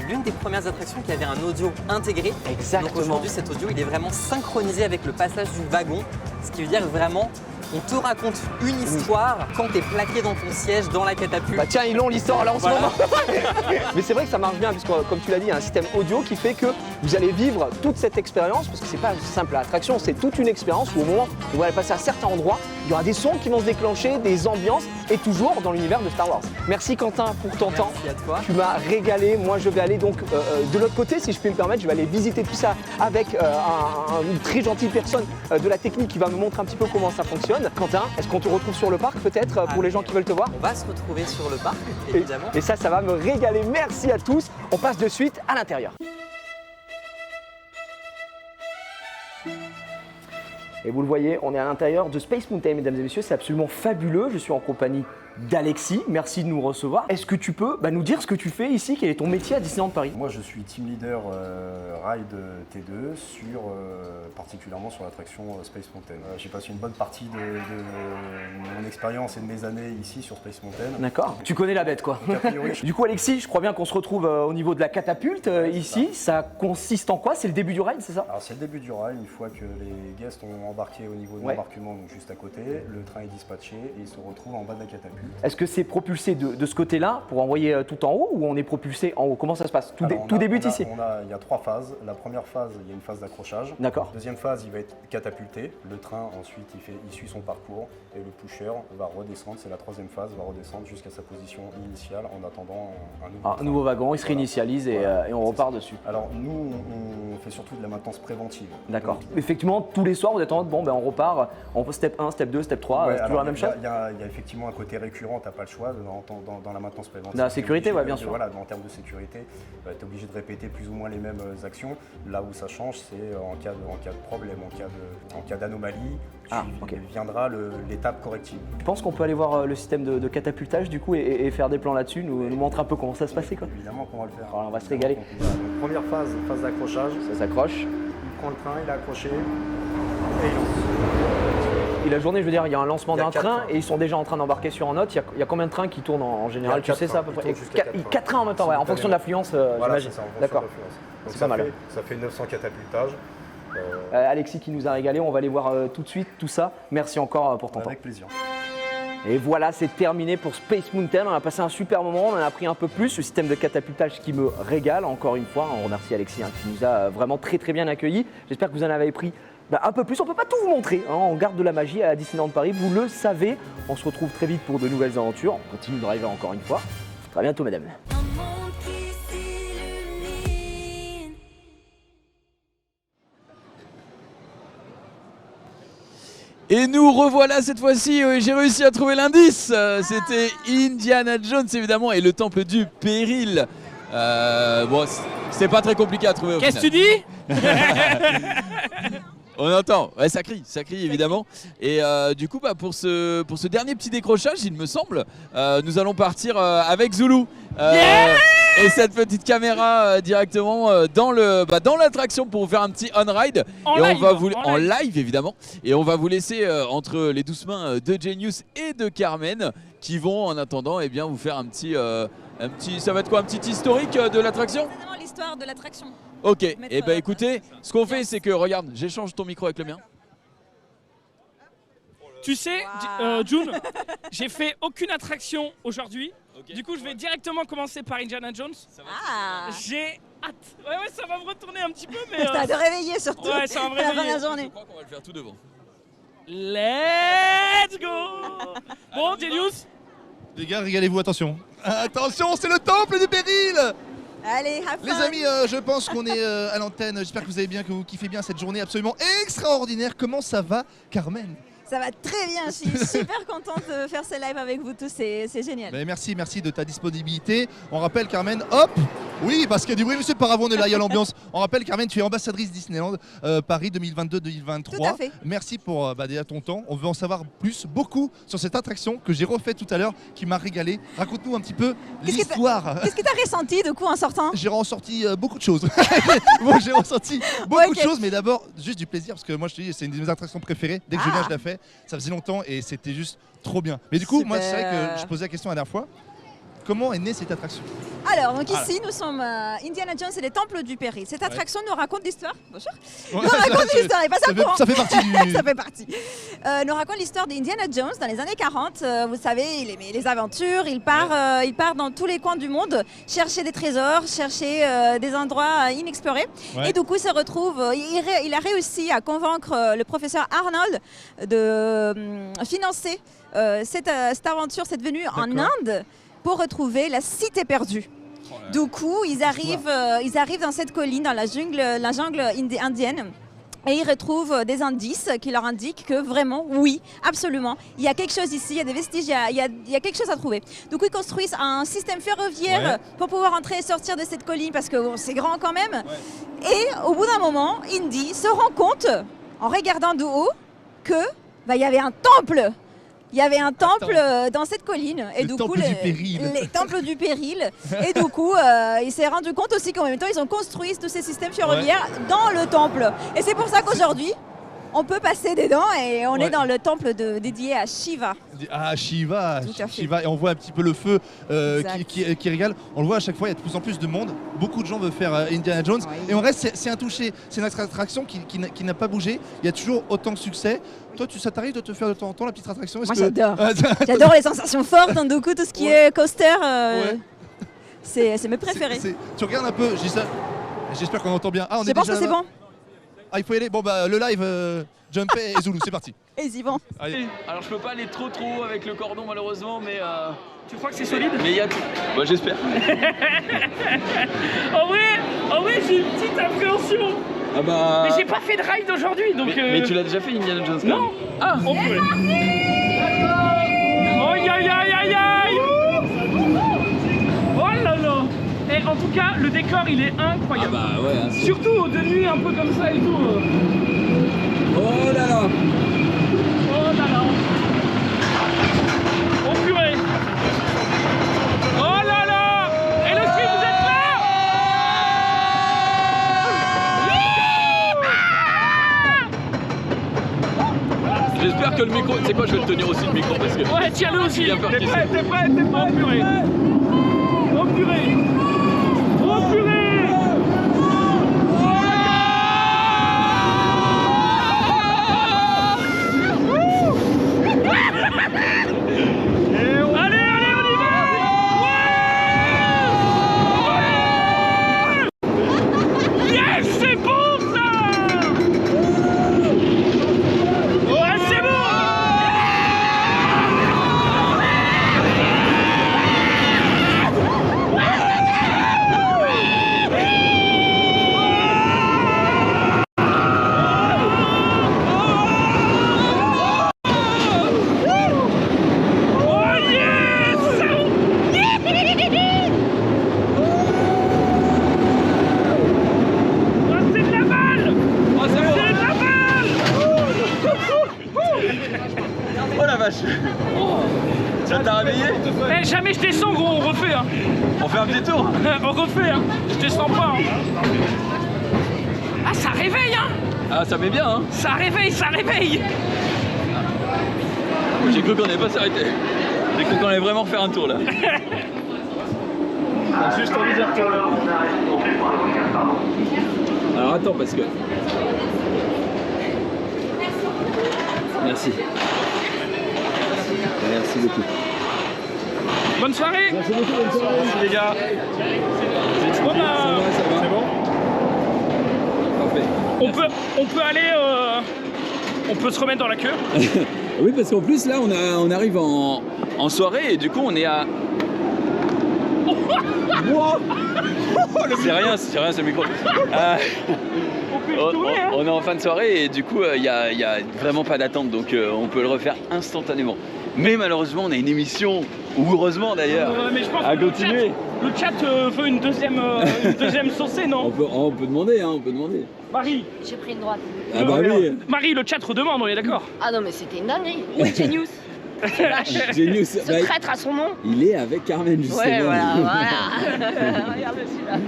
l'une des premières attractions qui avait un audio intégré. Exactement. Donc aujourd'hui, cet audio, il est vraiment synchronisé avec le passage du wagon, ce qui veut dire vraiment on te raconte une histoire quand tu es plaqué dans ton siège, dans la catapulte. Bah tiens, ils l'ont l'histoire là en ce moment. Mais c'est vrai que ça marche bien, puisque comme tu l'as dit, il y a un système audio qui fait que vous allez vivre toute cette expérience, parce que c'est pas simple l'attraction, c'est toute une expérience où au moment où vous allez passer à certains endroits, il y aura des sons qui vont se déclencher, des ambiances, et toujours dans l'univers de Star Wars. Merci Quentin pour ton temps. Merci à toi. Tu m'as régalé. Moi, je vais aller donc de l'autre côté, si je puis me permettre. Je vais aller visiter tout ça avec une très gentille personne de la technique qui va me montrer un petit peu comment ça fonctionne. Quentin, est-ce qu'on te retrouve sur le parc peut-être pour les gens qui veulent te voir? On va se retrouver sur le parc, évidemment. Et ça va me régaler. Merci à tous. On passe de suite à l'intérieur. Et vous le voyez, on est à l'intérieur de Space Mountain, mesdames et messieurs, c'est absolument fabuleux. Je suis en compagnie d'Alexis, merci de nous recevoir. Est-ce que tu peux nous dire ce que tu fais ici? Quel est ton métier à Disneyland Paris? Moi je suis team leader Ride T2, particulièrement sur l'attraction Space Mountain. J'ai passé une bonne partie de mon expérience et de mes années ici sur Space Mountain. D'accord, tu connais la bête quoi. Donc, a priori, Du coup Alexis, je crois bien qu'on se retrouve au niveau de la catapulte ici. Ça consiste en quoi? C'est le début du ride, c'est ça? Alors c'est le début du ride, une fois que les guests ont embarqué au niveau de l'embarquement, donc juste à côté, le train est dispatché et il se retrouve en bas de la catapulte. Est-ce que c'est propulsé de ce côté-là pour envoyer tout en haut ou on est propulsé en haut? Comment ça se passe? Tout débute ici? Il y a 3 phases. La première phase, il y a une phase d'accrochage. D'accord. Deuxième phase, il va être catapulté. Le train, ensuite, il suit son parcours et le pusher va redescendre. C'est la troisième phase, va redescendre jusqu'à sa position initiale en attendant un nouveau wagon. Il se réinitialise et on repart dessus. Alors nous, on fait surtout de la maintenance préventive. D'accord. Effectivement, tous les soirs, vous êtes en mode, on repart, on fait step 1, step 2, step 3, c'est toujours la même chose? Il y a effectivement un côté récurrent, tu n'as pas le choix dans la maintenance préventive. La sécurité, bien sûr. Voilà, en termes de sécurité, tu es obligé de répéter plus ou moins les mêmes actions. Là où ça change, c'est en cas de problème, en cas d'anomalie, tu viendras l'étape corrective. Tu penses qu'on peut aller voir le système de catapultage du coup et faire des plans là-dessus, nous montrer un peu comment ça se passait quoi? Évidemment qu'on va le faire. Alors, on va se régaler. Donc, première phase d'accrochage. Ça s'accroche. Il prend le train, il est accroché et il lance. Et la journée, je veux dire, il y a un lancement d'un train et ils sont déjà en train d'embarquer sur un autre. Il y a combien de trains qui tournent en général? Tu sais ça à peu près? 4 trains en même temps, en fonction de l'affluence, j'imagine. D'accord. C'est pas mal. Ça fait 900 catapultages. Alexis qui nous a régalé, on va aller voir tout de suite tout ça. Merci encore pour ton temps. Avec plaisir. Et voilà, c'est terminé pour Space Mountain. On a passé un super moment, on en a appris un peu plus. Le système de catapultage qui me régale, encore une fois. On remercie Alexis qui nous a vraiment très bien accueillis. J'espère que vous en avez appris un peu plus. On ne peut pas tout vous montrer. On garde de la magie à Disneyland Paris, vous le savez. On se retrouve très vite pour de nouvelles aventures. On continue de driver encore une fois. À très bientôt, mesdames. Et nous revoilà cette fois-ci, j'ai réussi à trouver l'indice. C'était Indiana Jones évidemment et le temple du péril. C'est pas très compliqué à trouver au final. Qu'est-ce que tu dis? On entend, ça crie évidemment. Et du coup, pour ce dernier petit décrochage, il me semble, nous allons partir avec Zulu. Et cette petite caméra directement dans l'attraction pour vous faire un petit on-ride. En live évidemment. Et on va vous laisser entre les douces mains de Genius et de Carmen qui vont en attendant vous faire un petit, ça va être quoi, un petit historique de l'attraction? C'est l'histoire de l'attraction. Ok, et écoutez, ce qu'on fait c'est que, regarde, j'échange ton micro avec le mien. Tu sais, June, j'ai fait aucune attraction aujourd'hui. Okay. Du coup, je vais directement commencer par Indiana Jones. J'ai hâte. Ouais, ça va me retourner un petit peu, mais... Ça va te réveiller surtout. Ouais, ça va me réveiller. La fin de la journée. Je crois qu'on va le faire tout devant. Let's go. Bon, Genius. Les gars, régalez-vous, attention. Attention, c'est le temple du péril. Allez, have fun. Les amis, je pense qu'on est à l'antenne. J'espère que vous avez bien, que vous kiffez bien cette journée absolument extraordinaire. Comment ça va, Carmen? Ça va très bien, je suis super contente de faire ce live avec vous tous, c'est génial. Merci de ta disponibilité. On rappelle Carmen, hop, oui parce qu'il y a du bruit, monsieur le paravent, on est là, il y a l'ambiance. On rappelle Carmen, tu es ambassadrice Disneyland Paris 2022-2023. Tout à fait. Merci pour déjà ton temps, on veut en savoir beaucoup sur cette attraction que j'ai refaite tout à l'heure, qui m'a régalé. Raconte-nous un petit peu l'histoire. Qu'est-ce que tu as ressenti de coup en sortant? J'ai ressenti beaucoup de choses. Bon, j'ai ressenti beaucoup de choses, mais d'abord juste du plaisir, parce que moi je te dis, c'est une de mes attractions préférées, dès que je viens je la fais. Ça faisait longtemps et c'était juste trop bien. Mais du coup, moi, c'est vrai que je posais la question la dernière fois. Comment est née cette attraction? Alors, donc ici, nous sommes Indiana Jones et les temples du péril. Cette attraction nous raconte l'histoire. Bonjour. Nous raconte l'histoire et pas ça fait partie du... ça fait partie. nous raconte l'histoire d'Indiana Jones dans les années 40. Vous savez, il aimait les aventures, il part dans tous les coins du monde chercher des trésors, chercher des endroits inexplorés. Ouais. Et du coup, il se retrouve, il a réussi à convaincre le professeur Arnold de financer cette aventure, cette venue en Inde pour retrouver la cité perdue. Du coup, ils arrivent dans cette colline, dans la jungle indienne. Et ils retrouvent des indices qui leur indiquent que vraiment, oui, absolument, il y a quelque chose ici, il y a des vestiges, il y a quelque chose à trouver. Du coup, ils construisent un système ferroviaire pour pouvoir entrer et sortir de cette colline parce que c'est grand quand même. Ouais. Et au bout d'un moment, Indy se rend compte, en regardant de haut, que il y avait un temple. Il y avait un temple dans cette colline. Et du coup, les temples du péril. Et du coup, il s'est rendu compte aussi qu'en même temps, ils ont construit tous ces systèmes ferroviaires dans le temple. Et c'est pour ça qu'aujourd'hui, on peut passer dedans et on est dans le temple dédié à Shiva. Ah, Shiva, et on voit un petit peu le feu qui régale. On le voit à chaque fois, il y a de plus en plus de monde. Beaucoup de gens veulent faire Indiana Jones. Et on reste, c'est intouché. C'est une attraction qui n'a pas bougé. Il y a toujours autant de succès. Toi, ça t'arrive de te faire de temps en temps la petite attraction? Moi, j'adore. J'adore les sensations fortes. Donc, du coup, tout ce qui est coaster, c'est mes préférés. Tu regardes un peu, je dis ça. J'espère qu'on entend bien. Ah, je pense que c'est bon. Ah, il faut y aller. Bon, bah, le live, Jumpé et Zulu, c'est parti. Et ils y vont. Allez. Alors, je peux pas aller trop haut avec le cordon, malheureusement, mais. Tu crois que c'est solide? Mais il y a tout. Bah, j'espère. En vrai, j'ai une petite appréhension. Ah bah... Mais j'ai pas fait de ride aujourd'hui, donc... Mais tu l'as déjà fait, Indiana Jones? Non. Ah, on peut. Aïe aïe aïe aïe aïe. Oh là là. Et en tout cas, le décor, il est incroyable. Ah bah ouais. Hein, surtout de nuit, un peu comme ça et tout. Oh là là. Oh là là. Oh purée. Oh là là. Et le ski, vous êtes là? J'espère que le micro, tu sais quoi, je vais le tenir aussi le micro parce que... Ouais, tiens-le aussi. T'es prêt, t'es prêt. Oh purée. Oh purée. Oh purée. Ça t'a réveillé? Eh, jamais je descends, gros, on refait. Hein. On fait un petit tour? On refait, hein. Je descends pas. Hein. Ah, ça réveille, hein. Ah, ça met bien, hein. Ça réveille, ça réveille. J'ai cru qu'on n'allait pas s'arrêter. J'ai cru qu'on allait vraiment faire un tour, là. Juste envie de retourner. Alors attends, parce que... Merci. Merci beaucoup. Bonne soirée. Merci beaucoup, bonne soirée. Merci les gars. Bon, bah... C'est bon? Parfait. On peut aller... On peut se remettre dans la queue. Oui, parce qu'en plus, là, on arrive en soirée et du coup, on est à... C'est rien ce micro. On est en fin de soirée et du coup il y a vraiment pas d'attente, donc on peut le refaire instantanément. Mais malheureusement on a une émission, ou heureusement d'ailleurs, à continuer. Le chat veut une deuxième saucée, non? On peut demander, hein, on peut demander. Marie. J'ai pris une droite. Ah bah oui. Marie, le chat redemande, on est d'accord? Ah non mais c'était une dinguerie. Oui, Genius. Genius. Ce traître à son nom. Il est avec Carmen justement. Ouais, voilà. Regarde celui-là.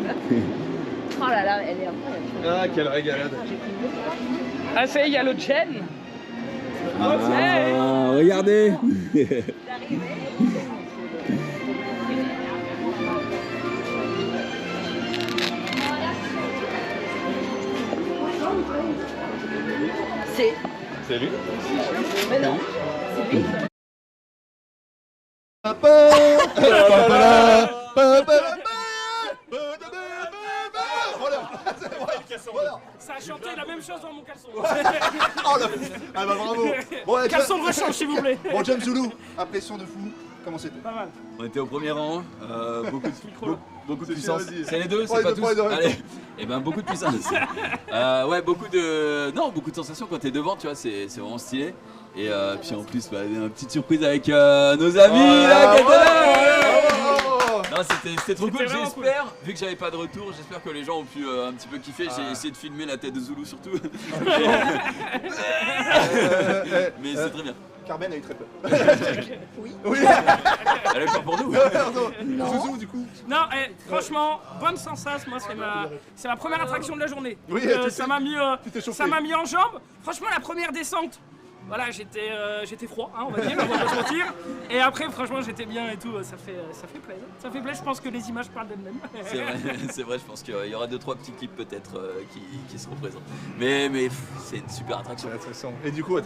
Oh là là, elle est incroyable. Ah, quelle régalade. Ah, ça y est, il y a le Jen. Ah, regardez. C'est lui? Mais non. Ça a chanté la même chose dans mon caleçon. Oh la ah bah bravo. Bon, ouais, Caleçon de rechange s'il vous plaît. Bon, James Zoulou, impression de fou. Comment c'était? Pas mal. On était au premier rang, beaucoup de puissance. vas-y. C'est les deux, c'est Ouais, pas les deux, tous. ouais, Allez, et ben beaucoup de puissance. Ouais, beaucoup de sensations quand t'es devant, tu vois, c'est vraiment stylé. Et puis en plus, bah, une petite surprise avec nos amis là, qui étaient là. Non, c'était trop cool, j'espère, vu que j'avais pas de retour, j'espère que les gens ont pu un petit peu kiffer. J'ai essayé de filmer la tête de Zoulou surtout. Mais c'est très bien. Carmen a eu très peur. Oui. Elle a eu peur pour nous. Non. Zouzou, du coup. Non, franchement, bonne sensation. Moi, c'est ma première attraction de la journée. Oui, Donc, ça m'a mis en jambes. Franchement, la première descente, voilà, j'étais froid, hein, on va dire, on va pas se mentir. Et après, franchement, j'étais bien et tout. Ça fait plaisir. Ça fait plaisir. Je pense que les images parlent d'elles-mêmes. C'est vrai, je pense qu'il y aura 2-3 petits clips peut-être qui seront présents. Mais c'est une super attraction. Et du coup,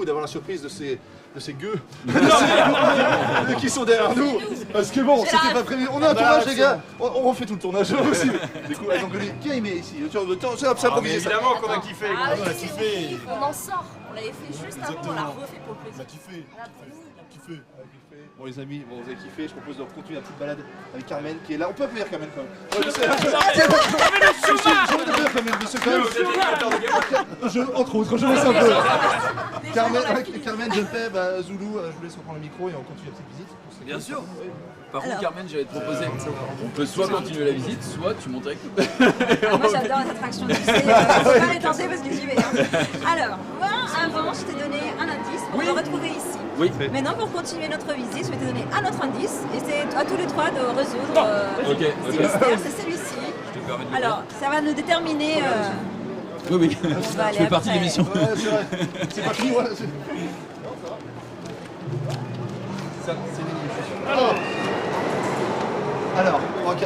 d'avoir la surprise de ces gueux qui sont derrière nous. Parce que bon, c'était pas prévu. On a un tournage, les gars. On refait tout le tournage aussi. Du coup, qui a aimé ici? C'est improvisé. Évidemment qu'on a kiffé. On a kiffé. On en sort. On l'avait fait juste avant, on l'a refait pour le plaisir. On a kiffé. Bon les amis, vous avez kiffé, je propose de continuer la petite balade avec Carmen qui est là. On peut applaudir Carmen quand même. Ouais, je sais. Entre autres, je laisse un peu. Carmen, je fais, Zoulou, je vous laisse reprendre le micro et on continue la petite visite. Bien sûr. Par contre, Carmen, j'allais te proposer, on peut soit continuer la visite, soit tu montes avec nous. Moi j'adore les attractions, tu sais, je vais pas les tenter parce que j'y vais. Alors, moi avant je t'ai donné un indice pour le retrouver ici. Oui. Maintenant pour continuer notre visite, je vais te donner un autre indice et c'est à tous les trois de résoudre ce mystère, c'est celui-ci. Alors, ça va nous déterminer... Oui, va aller je fais partie de après. l'émission. Ouais, c'est vrai. C'est pas fini, ouais. Ça, c'est des Alors,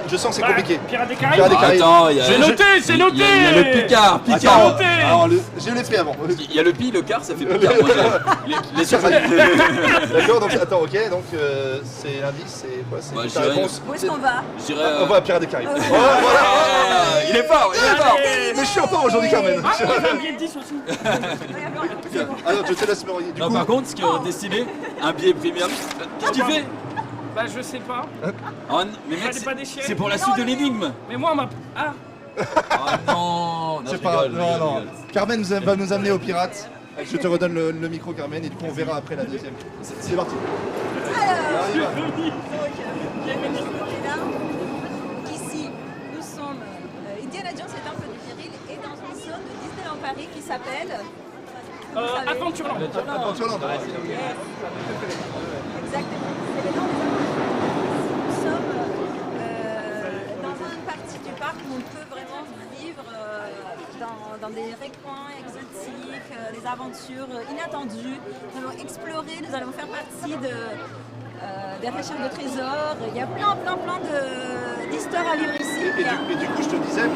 je sens que c'est compliqué. Pirates des Caraïbes. Attends, c'est noté, c'est noté. Il y a le Picard. Attends, alors, je l'ai fait avant. Il y a le Pi, le car, ça fait Picard. D'accord, donc attends, ok, donc c'est l'indice, c'est quoi? C'est ta réponse. Où est-ce qu'on va? On va à Pirates des Caraïbes. Il est fort, il est fort. Mais je suis en forme aujourd'hui, Carmen. Ah, on a un billet de 10 aussi. Alors, je te laisse me relier. Non, par contre, ce qui est destiné, un billet premium. Qu'est-ce que tu fais? Bah, je sais pas. Oh, mais mec, c'est pour la suite de l'énigme. Mais moi, on m'a. Ah! Oh non, C'est pas grave, non. Carmen va nous amener aux pirates. Je te redonne le micro, Carmen, et du coup, on verra après la deuxième. C'est parti. Alors, ici, nous sommes. Indiana Jones est un peu du péril et dans une zone de Disneyland Paris qui s'appelle. Adventureland. Adventureland. Exactement. C'est le nom des Aventures. Nous sommes dans une partie du parc où on peut vraiment vivre dans des recoins exotiques, des aventures inattendues. Nous allons explorer, nous allons faire partie des recherches de trésors. Il y a plein d'histoires à vivre ici. Et du coup, je te disais,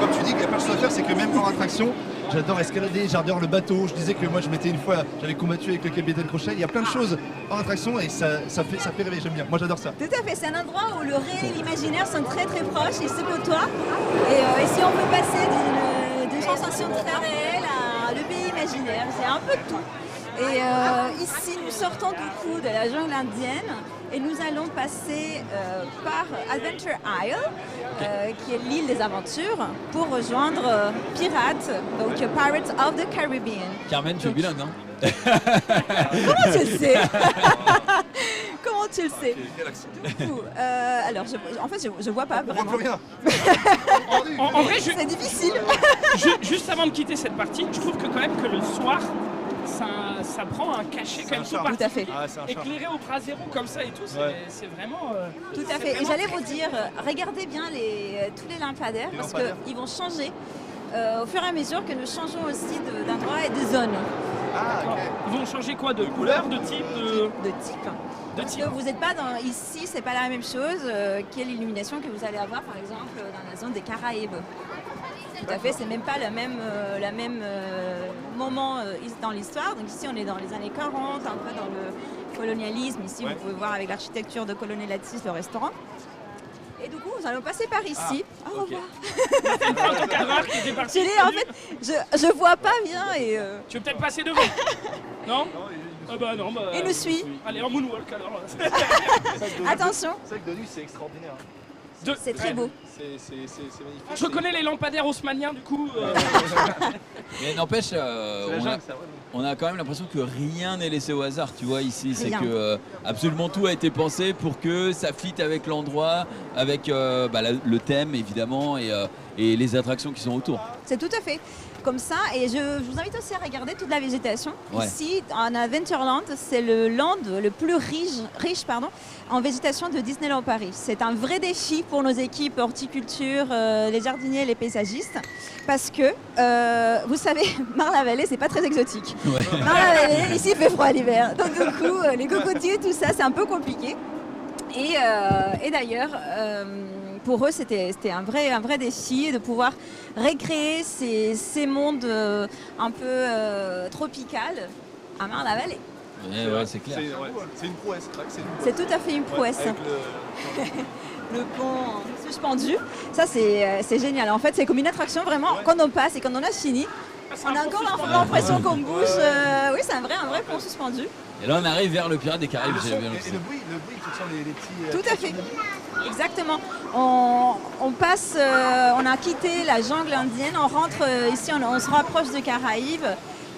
comme tu dis qu'il n'y a pas de chose à faire, c'est que même en attraction, j'adore escalader, j'adore le bateau. Je disais que moi, je m'étais une fois, j'avais combattu avec le capitaine Crochet. Il y a plein de choses en attraction et ça fait rêver. J'aime bien. Moi, j'adore ça. Tout à fait, c'est un endroit où le réel et l'imaginaire sont très très proches et se côtoient. Et si on peut passer d'une sensation très réelle à le pays imaginaire, c'est un peu de tout. Et ici, nous sortons du coup de la jungle indienne et nous allons passer par Adventure Isle, qui est l'île des aventures, pour rejoindre Pirates, donc Pirates of the Caribbean. Carmen, tu es bilingue, hein? Comment tu le sais? Comment tu le sais? Du coup, alors, en fait, je vois pas vraiment. On voit plus rien. En vrai, c'est difficile. Juste avant de quitter cette partie, je trouve que quand même que le soir, ça prend un cachet quand même tout Tout à fait. éclairé au bras zéro comme ça et tout, c'est vraiment... Tout à fait. Et j'allais vous dire, regardez bien tous les lampadaires parce qu'ils vont changer au fur et à mesure que nous changeons aussi d'endroit et de zone. Ah, ok. Ils vont changer quoi? De couleur, de type De type. Parce que vous n'êtes pas ici, c'est pas la même chose qu'est l'illumination que vous allez avoir par exemple dans la zone des Caraïbes. tout à fait. C'est même pas le même moment dans l'histoire. Donc ici, on est dans les années 40, un peu dans le colonialisme. Ici, vous pouvez voir avec l'architecture de Colonel Lattis, le restaurant. Et du coup, nous allons passer par ici. Au revoir. En fait, je vois pas bien et... Tu veux peut-être passer devant? Non? Ah bah non, bah... Il nous suit. Allez, en moonwalk alors. Attention. C'est vrai que de nuit, c'est extraordinaire. C'est très beau. C'est magnifique. Je reconnais les lampadaires haussmanniens du coup. Mais n'empêche, on a quand même l'impression que rien n'est laissé au hasard, tu vois, ici. C'est que absolument tout a été pensé pour que ça fitte avec l'endroit, avec le thème évidemment et les attractions qui sont autour. C'est tout à fait comme ça. Et je vous invite aussi à regarder toute la végétation. Ouais. Ici, en Adventureland, c'est le land le plus riche en végétation de Disneyland Paris. C'est un vrai défi pour nos équipes horticulture, les jardiniers, les paysagistes. Parce que, vous savez, Marne-la-Vallée, c'est pas très exotique. Ouais. Marne-la-Vallée, ici, il fait froid l'hiver. Donc, du coup, les cocotiers, tout ça, c'est un peu compliqué. Et d'ailleurs, pour eux, c'était un vrai défi de pouvoir recréer ces mondes un peu tropicales à Marne-la-Vallée. Ouais, c'est clair. C'est une prouesse. C'est tout à fait une prouesse. Le pont suspendu, ça c'est génial. En fait, c'est comme une attraction vraiment. Quand on passe et quand on a fini, on a encore l'impression qu'on bouge. Oui, c'est un vrai pont suspendu. Et là, on arrive vers le Pirate des Caraïbes. Et le bruit, tu sens les petits... Tout à fait. Exactement. On passe, on a quitté la jungle indienne, on rentre ici, on se rapproche de Caraïbes.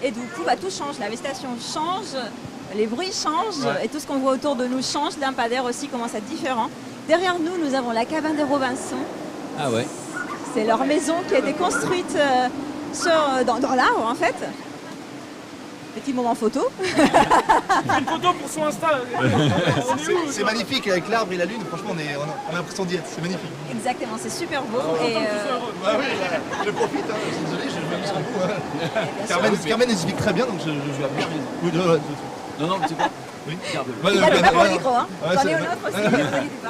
Et du coup, tout change. La végétation change, les bruits changent et tout ce qu'on voit autour de nous change. Les lampadaires aussi commencent à être différents. Derrière nous, nous avons la cabane des Robinson. Ah ouais. C'est leur maison qui a été construite dans l'arbre en fait. Petit moment photo. Une photo pour son Insta. C'est magnifique avec l'arbre et la lune. Franchement, on a l'impression d'y être. C'est magnifique. Exactement, c'est super beau. Je profite. Désolé, je veux sur vous. Carmen explique très bien, donc je vais appeler. Non, mais c'est pas. Oui. Il a pas pour le micro, hein. J'en ai un autre aussi.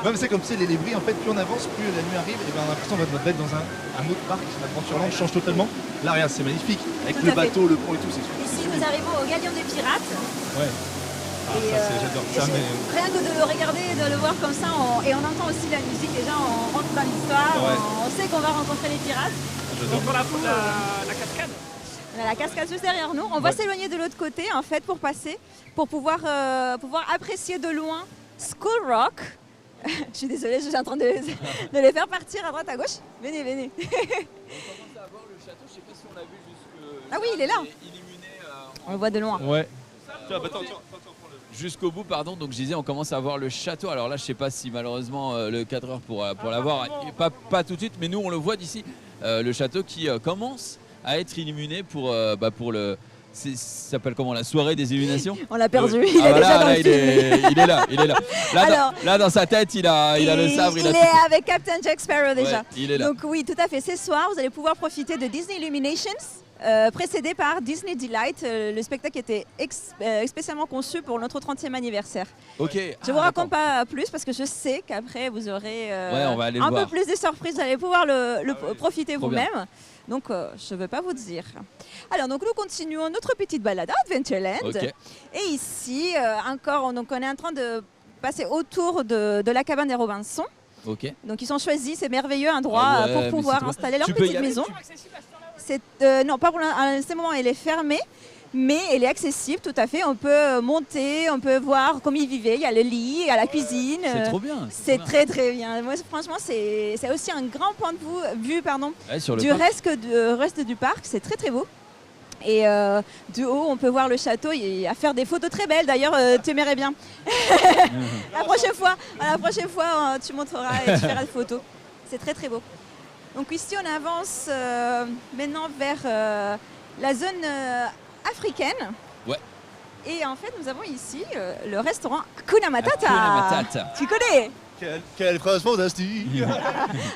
Mais c'est comme si les bruits, en fait, plus on avance, plus la nuit arrive, et on a l'impression d'être dans un autre parc. L'Adventureland change totalement. Là, regarde, c'est magnifique. Avec le bateau, le pont et tout, c'est super. Ici, nous arrivons au Galion des Pirates. Ouais. J'adore ça. Rien que de le regarder, de le voir comme ça, et on entend aussi la musique. Déjà, on rentre dans l'histoire, on sait qu'on va rencontrer les pirates. Donc on la cascade. On a la cascade juste derrière nous. On va s'éloigner de l'autre côté en fait pour passer, pour pouvoir apprécier de loin Skull Rock. Je suis désolée, je suis en train de les faire partir à droite à gauche. Venez. On commence à voir le château, je sais pas si on l'a vu jusque. Ah oui, il est là. On le voit de loin. Ouais. Jusqu'au bout, pardon. Donc je disais, on commence à voir le château. Alors là, je sais pas si malheureusement le cadreur pour l'avoir, pas tout de suite, mais nous on le voit d'ici. Le château qui commence à être illuminé pour le. Ça s'appelle comment, la soirée des illuminations? On l'a perdu, il est déjà dans le film. Il est là. Là, dans sa tête, il a le sabre. Il est avec Captain Jack Sparrow déjà. Ouais, il est là. Donc oui, tout à fait. Ce soir, vous allez pouvoir profiter de Disney Illuminations, précédé par Disney Delight, le spectacle qui était spécialement conçu pour notre 30e anniversaire. Ok. Je ne vous raconte pas plus parce que je sais qu'après, vous aurez on va aller un le peu voir. plus de surprises. Vous allez pouvoir le profiter vous-même. Donc, je ne veux pas vous dire. Alors, donc, nous continuons notre petite balade à Adventureland. Okay. Et ici, encore, on est en train de passer autour de la cabane des Robinson. Ok. Donc, ils ont choisi ces merveilleux endroits pour pouvoir installer leur petite maison. Non, pas pour ce moment, elle est fermée. Mais elle est accessible, tout à fait. On peut monter, on peut voir comment ils vivaient. Il y a le lit, il y a la cuisine. C'est trop bien. C'est très bien. Moi, franchement, c'est aussi un grand point de vue sur du reste du parc. C'est très beau. Et du haut, on peut voir le château et à faire des photos très belles. D'ailleurs, tu aimerais bien. La prochaine fois, tu montreras et tu feras des photos. C'est très beau. Donc ici, on avance maintenant vers la zone africaine. Ouais. Et en fait, nous avons ici le restaurant Hakuna Matata. Hakuna Matata. Tu connais? Quelle phrase fantastique.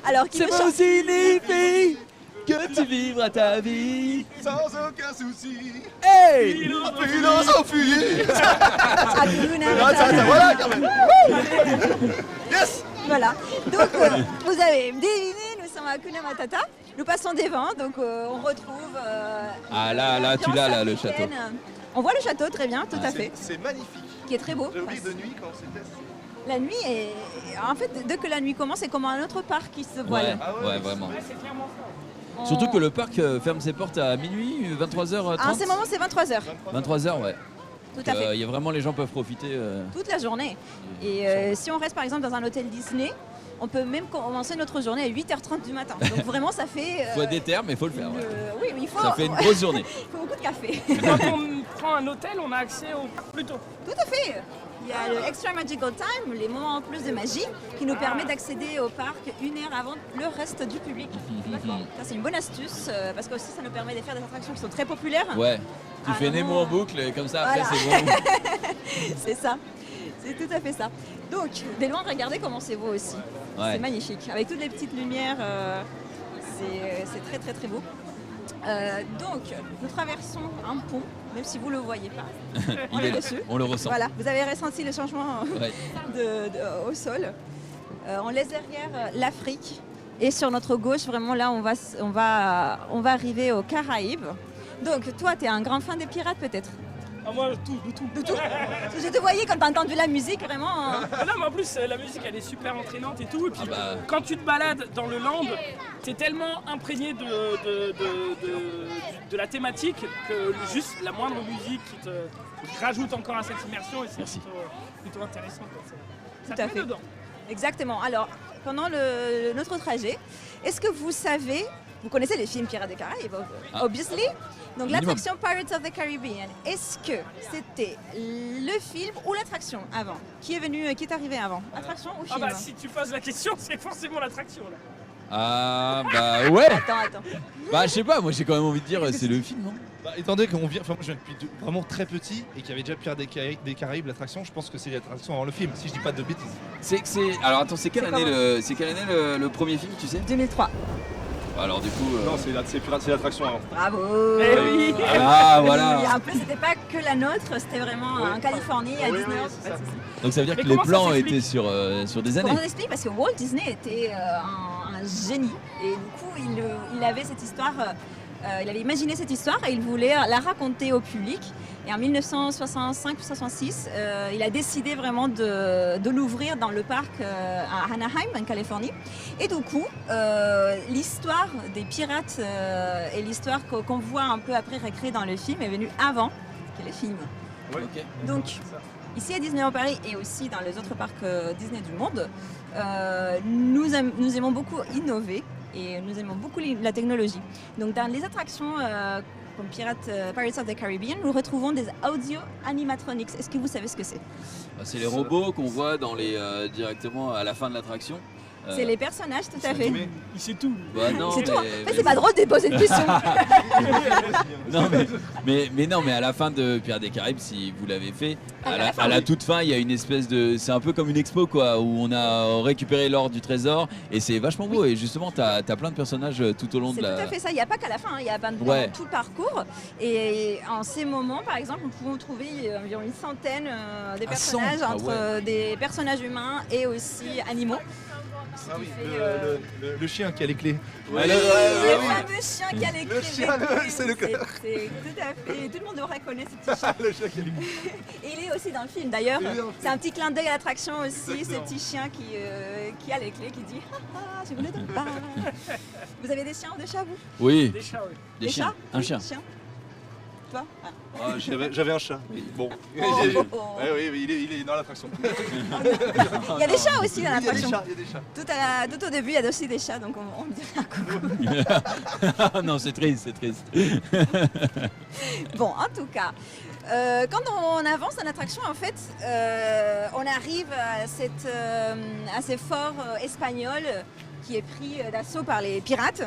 Alors, c'est bon signifie que tu vivras ta vie sans aucun souci. Hey! Philosophie. Hakuna Matata. Voilà, Carmen. Yes. Voilà. Donc, vous avez deviné, nous sommes à Hakuna Matata. Nous passons devant, donc on retrouve. Ah là, tu l'as là, le château. On voit le château très bien, tout à fait. C'est magnifique. Qui est très beau. J'ai oublié de nuit quand c'était. La nuit est. En fait, dès que la nuit commence, c'est comme un autre parc qui se voile. Ouais, vraiment. C'est clairement ça. Surtout que le parc ferme ses portes à minuit, 23h30. À ces moments, c'est 23h. 23h, ouais. Tout à fait. Il y a vraiment les gens peuvent profiter. Toute la journée. Et si on reste par exemple dans un hôtel Disney, on peut même commencer notre journée à 8h30 du matin. Donc vraiment, ça fait. Il faut des termes, mais il faut le faire. Ouais. Oui, mais il faut. Ça fait une grosse journée. Il faut beaucoup de café. Quand on prend un hôtel, on a accès au parc plus tôt. Tout à fait. Il y a le Extra Magical Time, les moments en plus de magie, qui nous permet d'accéder au parc 1 heure avant le reste du public. Ça, c'est une bonne astuce, parce que aussi ça nous permet de faire des attractions qui sont très populaires. Ouais, tu fais Nemo en boucle, et comme ça, après, voilà. c'est bon. C'est ça, c'est tout à fait ça. Donc, de loin, regardez comment c'est beau aussi. Ouais. C'est magnifique. Avec toutes les petites lumières, c'est très très très beau. Donc, nous traversons un pont, même si vous ne le voyez pas. On est dessus. On le ressent. Voilà, vous avez ressenti le changement Ouais. au sol. On laisse derrière l'Afrique. Et sur notre gauche, vraiment là, on va arriver aux Caraïbes. Donc, toi, tu es un grand fan des pirates peut-être? Ah, moi, de tout. De tout. Je te voyais quand tu as entendu la musique, vraiment. Ah non, mais en plus, la musique, elle est super entraînante et tout. Et puis, quand tu te balades dans le land, t'es tellement imprégné de la thématique que juste la moindre musique qui rajoute encore à cette immersion, et c'est plutôt intéressant. Ça Tout à te met fait. dedans. Exactement. Alors, pendant notre trajet, est-ce que vous savez, vous connaissez les films Pirates des Caraïbes, obviously. Donc l'attraction Pirates of the Caribbean, est-ce que c'était le film ou l'attraction avant? Qui est arrivé avant? Attraction ou film? Ah bah si tu poses la question, c'est forcément l'attraction là. Ah bah ouais. Attends. Bah je sais pas, moi j'ai quand même envie de dire c'est le film, non? Bah, étant donné qu'on vient, moi je viens depuis vraiment très petit et qu'il y avait déjà Pirates des Caraïbes, l'attraction, je pense que c'est l'attraction avant le film, si je dis pas de bêtises. Alors attends, c'est quelle année le premier film, tu sais? 2003. Alors du coup... Non, c'est l'attraction avant. Bravo. Oui. Ah voilà. Et en plus, c'était pas que la nôtre, c'était vraiment en Californie, à Disney. Donc ça veut dire Mais que les comment ça plans s'explique étaient sur des années. Comment on explique? Parce que Walt Disney était un génie. Et du coup, il avait cette histoire... il avait imaginé cette histoire et il voulait la raconter au public. Et en 1965-66, il a décidé vraiment de l'ouvrir dans le parc à Anaheim, en Californie. Et du coup, l'histoire des pirates et l'histoire qu'on voit un peu après recréée dans le film est venue avant que les films. Ouais. Okay. Donc, ici à Disneyland Paris et aussi dans les autres parcs Disney du monde, nous aimons beaucoup innover. Et nous aimons beaucoup la technologie. Donc dans les attractions comme Pirates of the Caribbean, nous retrouvons des audio animatronics. Est-ce que vous savez ce que c'est? C'est les robots qu'on voit directement à la fin de l'attraction. C'est les personnages, tout à fait. Il sait tout. Bah non, c'est tout. En fait, c'est pas drôle de poser une question. Non, mais à la fin de Pirates des Caraïbes, si vous l'avez fait, à la toute fin, il y a une espèce de... C'est un peu comme une expo, quoi, où on a récupéré l'or du trésor, et c'est vachement beau. Et justement, t'as plein de personnages tout au long de la... C'est tout à fait ça. Il n'y a pas qu'à la fin, il y a dans tout le parcours. Et en ces moments, par exemple, nous pouvons trouver environ une centaine de personnages, entre des personnages humains et aussi animaux. Ah oui, le chien qui a les clés. Ouais, le fameux chien qui a les clés. Le chien, c'est le cœur. C'est tout à fait. Tout le monde devrait connaître ce petit chien. Le chien qui a les clés. Et il est aussi dans le film d'ailleurs. C'est un petit clin d'œil à l'attraction aussi, ce petit chien qui a les clés, qui dit ah, je vous le donne pas. Vous avez des chiens ou des chats, vous? Oui. Des chats, oui. Des chiens. Un chien. Toi? J'avais un chat. Bon. Oui, il est dans l'attraction. Il y a des chats aussi dans l'attraction. Il y a des chats. Tout au début, il y a aussi des chats, donc on dirait un coucou. Non, c'est triste, c'est triste. Bon, en tout cas, quand on avance en attraction, en fait, on arrive à ce fort espagnol qui est pris d'assaut par les pirates.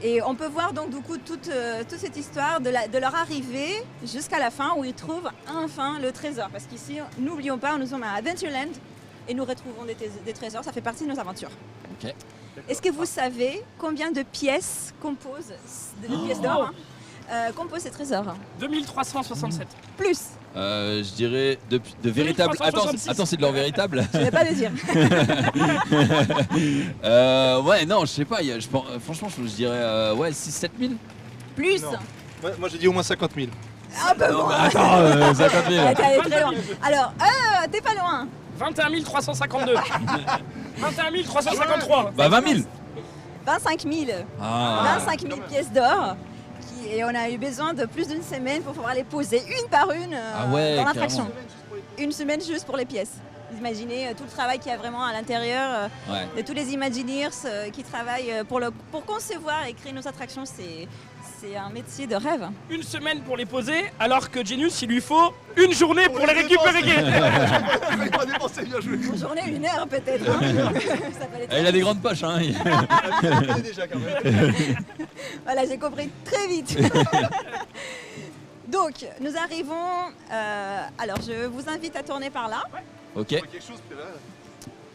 Et on peut voir donc du coup toute cette histoire de leur arrivée jusqu'à la fin où ils trouvent enfin le trésor. Parce qu'ici, n'oublions pas, nous sommes à Adventureland et nous retrouvons des trésors. Ça fait partie de nos aventures. Okay. Est-ce que vous savez combien de pièces composent de pièces d'or compose ces trésors. 2367. Plus. Je dirais de véritable. Attends, 366. attends, c'est de l'or véritable. Je ne vais pas le dire. Ouais, non, je sais pas. Franchement, je dirais 6-7 000. Plus. Non. Moi j'ai dit au moins 50 000. Ah bah bon. Attends, 50 000. Ouais, t'es allé très loin. Alors, t'es pas loin. 21 352. 21 353. Bah 20 000. 25 000. Ah. 25 000 pièces d'or. Et on a eu besoin de plus d'une semaine pour pouvoir les poser une par une Ah ouais, dans l'attraction. carrément. Une semaine juste pour les pièces. Vous imaginez tout le travail qu'il y a vraiment à l'intérieur Ouais. de tous les Imagineers qui travaillent pour concevoir et créer nos attractions. C'est un métier de rêve. Une semaine pour les poser, alors que Genius, il lui faut une journée pour les récupérer. Une journée, 1 heure peut-être. Hein. Ça peut aller très Il a des vite. grandes poches, hein. Voilà, j'ai compris très vite. Donc, nous arrivons. Alors, je vous invite à tourner par là. Ok. Elle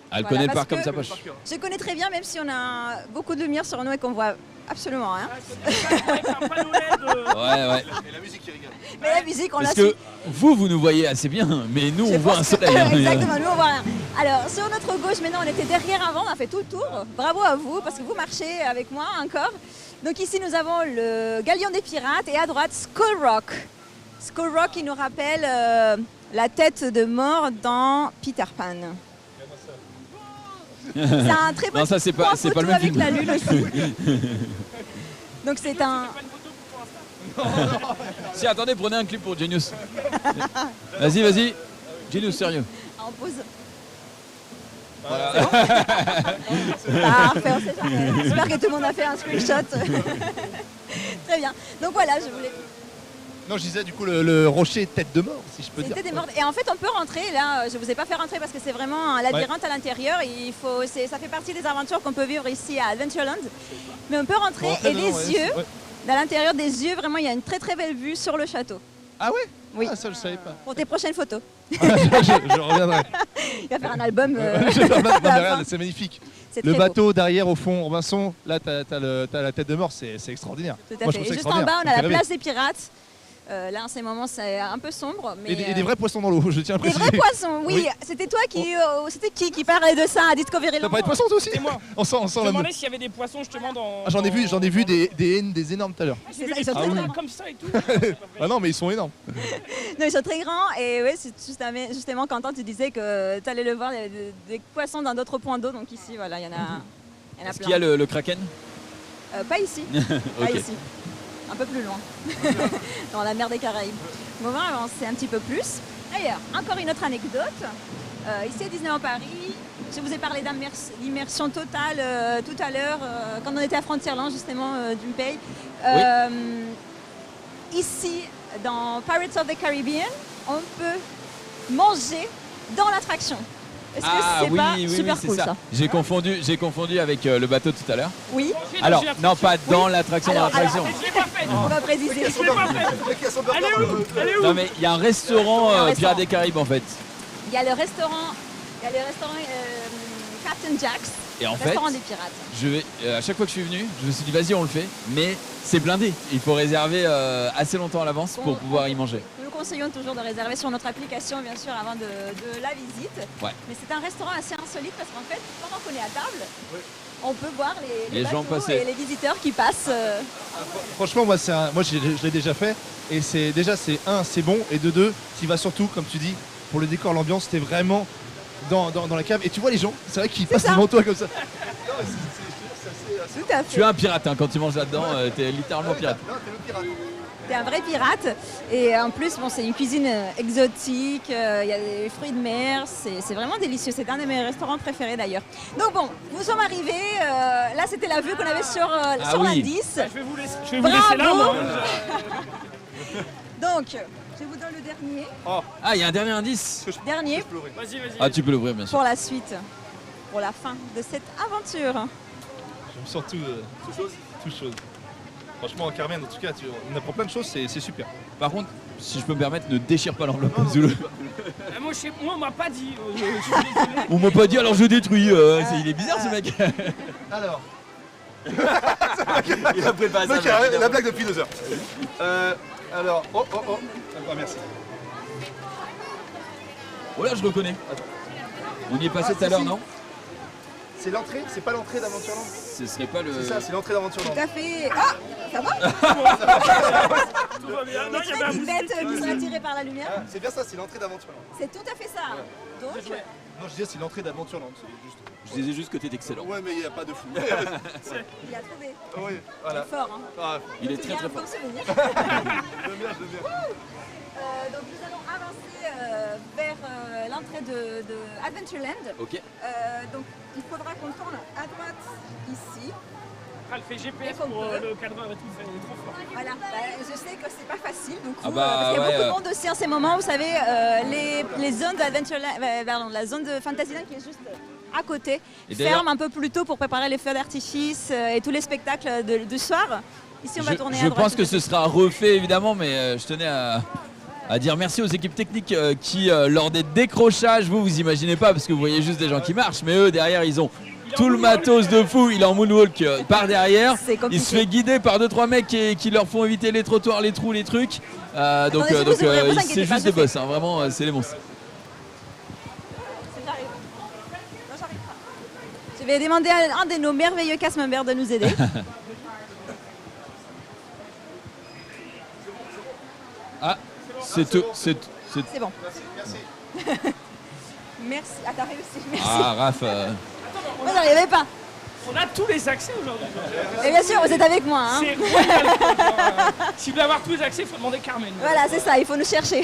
Voilà, connaît parce par comme que sa poche. Je connais très bien, même si on a beaucoup de lumière sur nous et qu'on voit absolument rien. Ouais. Et la musique qui rigole. Mais la musique, on la Parce suit. que vous nous voyez assez bien, mais nous, on Je voit pense un que- soleil. hein. Exactement, nous on voit rien. Alors, sur notre gauche, maintenant, on était derrière avant, on a fait tout le tour. Bravo à vous, parce que vous marchez avec moi encore. Donc ici, nous avons le Galion des Pirates et à droite, Skull Rock. Skull Rock qui nous rappelle la tête de mort dans Peter Pan. C'est un très beau Non, ça, c'est pas le même avec film. la lune aussi. Donc c'est un... Si, attendez, prenez un clip pour Genius. Vas-y. Genius, sérieux. En pause. Voilà. Parfait, on sait jamais. J'espère que tout le monde a fait un screenshot. Très bien. Donc voilà, je voulais... Non, je disais du coup le rocher tête de mort, si je peux dire. C'était des morts. Et en fait, on peut rentrer. Là, je vous ai pas fait rentrer parce que c'est vraiment un labyrinthe à l'intérieur. Ça fait partie des aventures qu'on peut vivre ici à Adventureland. Mais on peut rentrer et les yeux, dans l'intérieur des yeux, vraiment, il y a une très très belle vue sur le château. Ah ouais? Oui. Ah, ça je savais pas. Pour tes prochaines photos. je reviendrai. Il va faire un album. Regarde, c'est magnifique. C'est Le très bateau derrière au fond, Robinson, là t'as la tête de mort, c'est extraordinaire. Tout à Moi, je fait. trouve ça Et juste en bas, extraordinaire. on a la Ça fait place des pirates. Là, en ces moments, c'est un peu sombre. Mais, rêver. Et des vrais poissons dans l'eau, je tiens à des préciser. vrais poissons, oui. C'était toi qui. C'était qui parlait de ça à Discoveryland? T'as parlé de poissons toi aussi? C'est moi. On sent Je me la demandais s'il y avait des poissons justement dans. Ah, j'en ai vu des haines, des énormes tout à l'heure. J'ai vu des Ils sont très poissons grands. comme ça et tout. Ah non mais ils sont énormes. Non, ils sont très grands et oui, c'est justement Quentin, tu disais que tu allais le voir, il y avait des poissons dans d'autres points d'eau, donc ici, voilà, il y en a Est-ce plein. qu'il y a le Kraken? Pas ici, pas Ok. ici, un peu plus loin, dans la mer des Caraïbes. On va avancer un petit peu plus. D'ailleurs, encore une autre anecdote. Ici à Disneyland Paris, je vous ai parlé d'immersion totale tout à l'heure, quand on était à Frontierland, justement, Junpei. Ici, dans Pirates of the Caribbean, on peut manger dans l'attraction. Est-ce que c'est pas super c'est cool ça. ça? J'ai confondu avec le bateau tout à l'heure. Oui. Alors, non, pas dans l'attraction, dans Alors, l'attraction. Je l'ai pas fait. On va préciser. Je l'ai pas fait. Elle est où? Elle est où? Non, mais il y a un restaurant Il y a un Pirates restaurant. des Caraïbes en fait. Il y a le restaurant, Captain Jack's, Et en fait, restaurant des pirates. je vais, à chaque fois que je suis venu, je me suis dit vas-y on le fait, mais c'est blindé. Il faut réserver assez longtemps à l'avance pour pouvoir y manger. Nous conseillons toujours de réserver sur notre application, bien sûr, avant de la visite. Ouais. Mais c'est un restaurant assez insolite parce qu'en fait, pendant qu'on est à table, on peut voir les gens bateaux passer. et les visiteurs qui passent. Franchement moi je l'ai déjà fait et c'est bon et de deux, tu vas surtout comme tu dis pour le décor, l'ambiance, c'était vraiment dans la cave et tu vois les gens, c'est vrai qu'ils passent ça. devant toi comme ça. Tout à fait. Tu es un pirate hein, quand tu manges là-dedans, t'es littéralement pirate. T'es un vrai pirate. Et en plus, bon, c'est une cuisine exotique, il y a des fruits de mer, c'est vraiment délicieux. C'est un de mes restaurants préférés d'ailleurs. Donc bon, nous sommes arrivés, là c'était la vue qu'on avait sur oui. l'indice. Je vais vous laisser là, Bravo. moi. Donc, je vous donne le dernier. Ah, il y a un dernier indice. Dernier Vas-y. Ah, tu peux l'ouvrir bien sûr. pour la suite, pour la fin de cette aventure. Je me sens tout chose. Franchement Carmen en tout cas on apprend plein de choses, c'est super. Par contre, si je peux me permettre, ne déchire pas l'enveloppe Zulu. Moi, on m'a pas dit. Je suis désolé. On m'a pas dit alors je détruis. Il est bizarre ce mec. Alors, Il a préparé ça. Donc, la blague depuis 2 heures. Alors, merci. Oh là, je reconnais. On y est passé tout à l'heure, non? C'est l'entrée, c'est pas l'entrée d'Aventureland? Ce serait pas le. C'est ça, c'est l'entrée d'Aventureland. Tout à fait. Ah, ça va? Tout va bien. Non, il y avait un Des moustique. bêtes qui sont attirées par la lumière. Ah, c'est bien ça, c'est l'entrée d'Aventureland. C'est tout à fait ça. Donc, Non, je disais c'est l'entrée d'Aventureland. Juste... Je disais juste que t'es excellent. Ouais, mais il n'y a pas de fou. il a trouvé. Oui, voilà. C'est fort, hein. Ah, Il est Tu très gardes très fort. comme souvenir. je veux bien, je veux bien. Donc nous allons avancer vers l'entrée de Adventureland. Ok. Donc il faudra qu'on tourne à droite ici. Ah, le fait GPS Et qu'on pour peut. le cadreur et tout, il est trop fort. Voilà, je sais que c'est pas facile, du coup, Ah bah, parce qu'il y a ouais, beaucoup de monde aussi en ces moments, vous savez, les zones d'Adventureland, pardon, la zone de Fantasyland qui est juste à côté, Et d'ailleurs- ferme un peu plus tôt pour préparer les feux d'artifice et tous les spectacles du soir. Ici on va tourner à Je droite. pense que ce sera refait évidemment, mais je tenais à dire merci aux équipes techniques qui, lors des décrochages, vous imaginez pas parce que vous voyez juste des gens qui marchent, mais eux derrière ils ont tout le matos de fou. Il est en moonwalk par derrière. Il se fait guider par 2-3 mecs qui leur font éviter les trottoirs, les trous, les trucs. Donc c'est juste des boss, hein, vraiment c'est les monstres. Je vais demander à un de nos merveilleux cast members de nous aider. Ah, c'est tout. C'est bon. Merci. Ah, t'as réussi. Merci. Ah, Raph. Moi, j'arrivais pas. On a tous les accès aujourd'hui. Et bien sûr, vous êtes avec moi. Hein. C'est royal. Si vous voulez avoir tous les accès, il faut demander Carmen. Voilà, c'est ça, il faut nous chercher.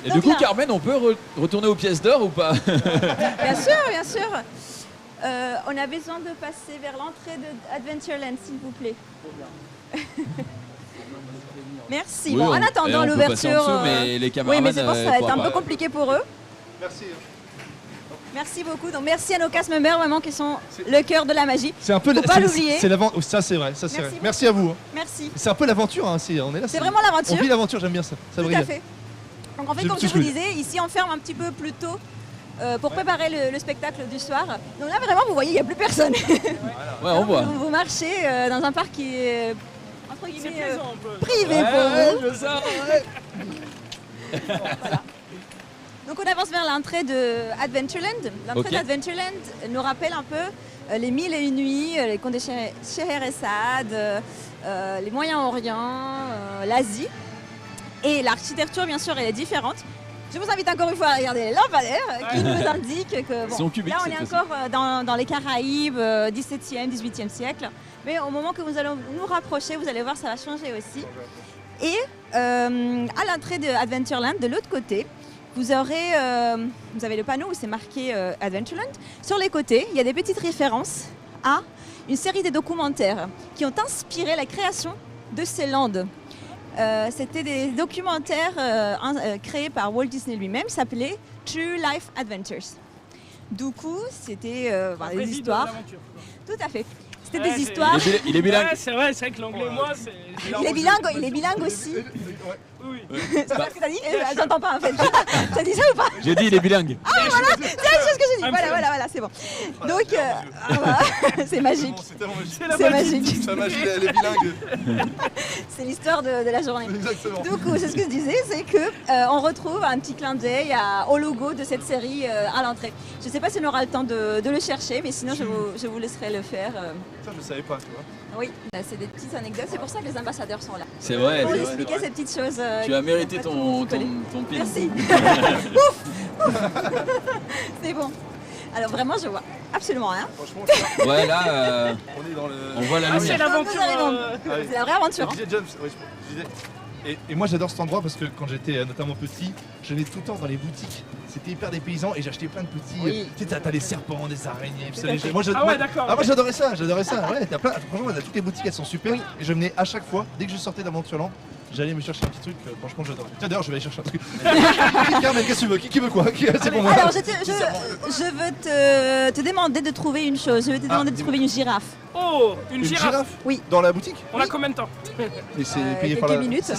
Et Donc du coup, là, Carmen, on peut retourner aux pièces d'or ou pas? Bien sûr, bien sûr. On a besoin de passer vers l'entrée de Adventureland, s'il vous plaît. Merci. Oui, bon, en et attendant on peut passer en l'ouverture. dessous, mais les oui, caméramans, mais c'est pour ça, ça va être un pourra peu pas. compliqué pour eux. Merci. Merci beaucoup. Donc merci à nos cast members vraiment qui sont le cœur de la magie. C'est un peu Faut pas l'oublier. C'est l'aventure. Ça c'est vrai, ça c'est Merci vrai. Merci à vous. Hein. Merci. C'est un peu l'aventure, hein. On est là. C'est vraiment l'aventure. On vit l'aventure, j'aime bien ça. Ça Tout brille. à fait. Donc en fait, J'aime comme tout je ce vous que je disais, ici on ferme un petit peu plus tôt pour préparer le spectacle du soir. Donc là vraiment, vous voyez, il n'y a plus personne. Ouais, on voit. Vous marchez dans un parc qui est entre guillemets plaisant, un peu. privé Ouais, pour ouais, vous. je sens, ouais. Voilà. Donc on avance vers l'entrée de Adventureland. L'entrée Ok. d'Adventureland nous rappelle un peu les 1001 nuits, les contes de Scheherazade, les Moyen-Orient, l'Asie. Et l'architecture, bien sûr, elle est différente. Je vous invite encore une fois à regarder les lampadaires qui nous indiquent que Ils sont cubiques, là on cette est fois-ci. encore dans les Caraïbes, 17e, 18e siècle. Mais au moment que nous allons nous rapprocher, vous allez voir, ça va changer aussi. Et à l'entrée de Adventureland, de l'autre côté, vous avez le panneau où c'est marqué Adventureland. Sur les côtés, il y a des petites références à une série de documentaires qui ont inspiré la création de ces landes. C'était des documentaires créés par Walt Disney lui-même, s'appelait True Life Adventures. Du coup, c'était des histoires. Tout à fait. C'était des histoires. Il est bilingue. Ouais, c'est vrai que l'anglais, moi, c'est. Il est bilingue aussi. Oui. C'est pas ce que t'as dit? J'entends pas en fait. T'as dit ça ou pas? J'ai dit il est bilingue. Ah voilà, c'est la chose que j'ai dit. Voilà, c'est bon. Donc, voilà. C'est magique. C'est magique. Sa magie, elle est bilingue. C'est l'histoire de la journée. Exactement. Du coup, c'est ce que je disais, c'est que on retrouve un petit clin d'œil au logo de cette série à l'entrée. Je sais pas si on aura le temps de le chercher, mais sinon je vous laisserai le faire. Ça, je savais pas, tu vois. Oui, c'est des petites anecdotes. C'est pour ça que les ambassadeurs sont là. C'est vrai. Pour c'est vrai. expliquer ces petites choses. Tu as mérité qui sont ton pas tout pin. Merci. Ouf. C'est bon. Alors vraiment, je vois absolument rien. Franchement, Ouais, là, on est dans le. on voit la Ah, c'est lumière. l'aventure. C'est la vraie aventure. hein. Je disais, James, je disais- et moi j'adore cet endroit parce que quand j'étais notamment petit, je venais tout le temps dans les boutiques. C'était hyper dépaysant et j'achetais plein de petits. Oui. Tu sais, t'as des serpents, des araignées. Tout à fait. Moi, Ah ouais, d'accord. moi j'adorais ça, Ouais, t'as plein. Franchement, toutes les boutiques elles sont super. Et je venais à chaque fois, dès que je sortais d'Aventureland, j'allais me chercher un petit truc. Franchement, j'adorais. Tiens, d'ailleurs, je vais aller chercher un truc. Carmen, qu'est-ce que tu veux qui veut quoi? C'est pour moi. Alors, je veux te demander de trouver une chose. Je veux te demander de trouver une girafe. Oh, une girafe. Oui. Dans la boutique? On a combien de temps? Et c'est payé par quelques la. minutes.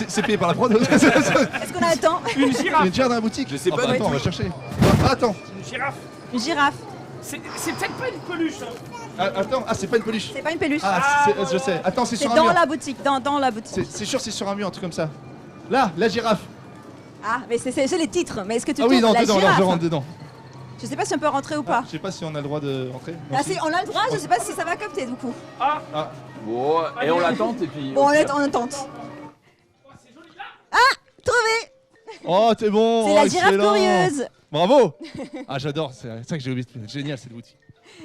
C'est payé par la prod. Est-ce qu'on a le temps? Une girafe. Une girafe dans la boutique? Je sais pas Ah, bah, du attends, on tout. va chercher. Ah, attends. Une girafe. Une girafe. C'est peut-être pas une peluche. Hein. Ah, attends, c'est pas une peluche. C'est pas une peluche. Je sais. Attends, c'est sur un dans mur. la boutique, dans la boutique. C'est sûr, c'est sur un mur, un truc comme ça. Là, la girafe. Ah, mais c'est les titres. Mais est-ce que tu Ah oui, tournes non, la dedans, girafe? je rentre dedans. Je sais pas si on peut rentrer ou pas. Je sais pas si on a le droit de rentrer. Ah si, on a le droit, je sais pas si ça va capter du coup. Ah, Bon, et on l'attend et puis. Bon, on tente. Ah, trouvé. Oh, t'es bon. C'est la girafe excellent. curieuse. Bravo. Ah, j'adore. C'est ça que j'ai oublié. Génial cette boutique.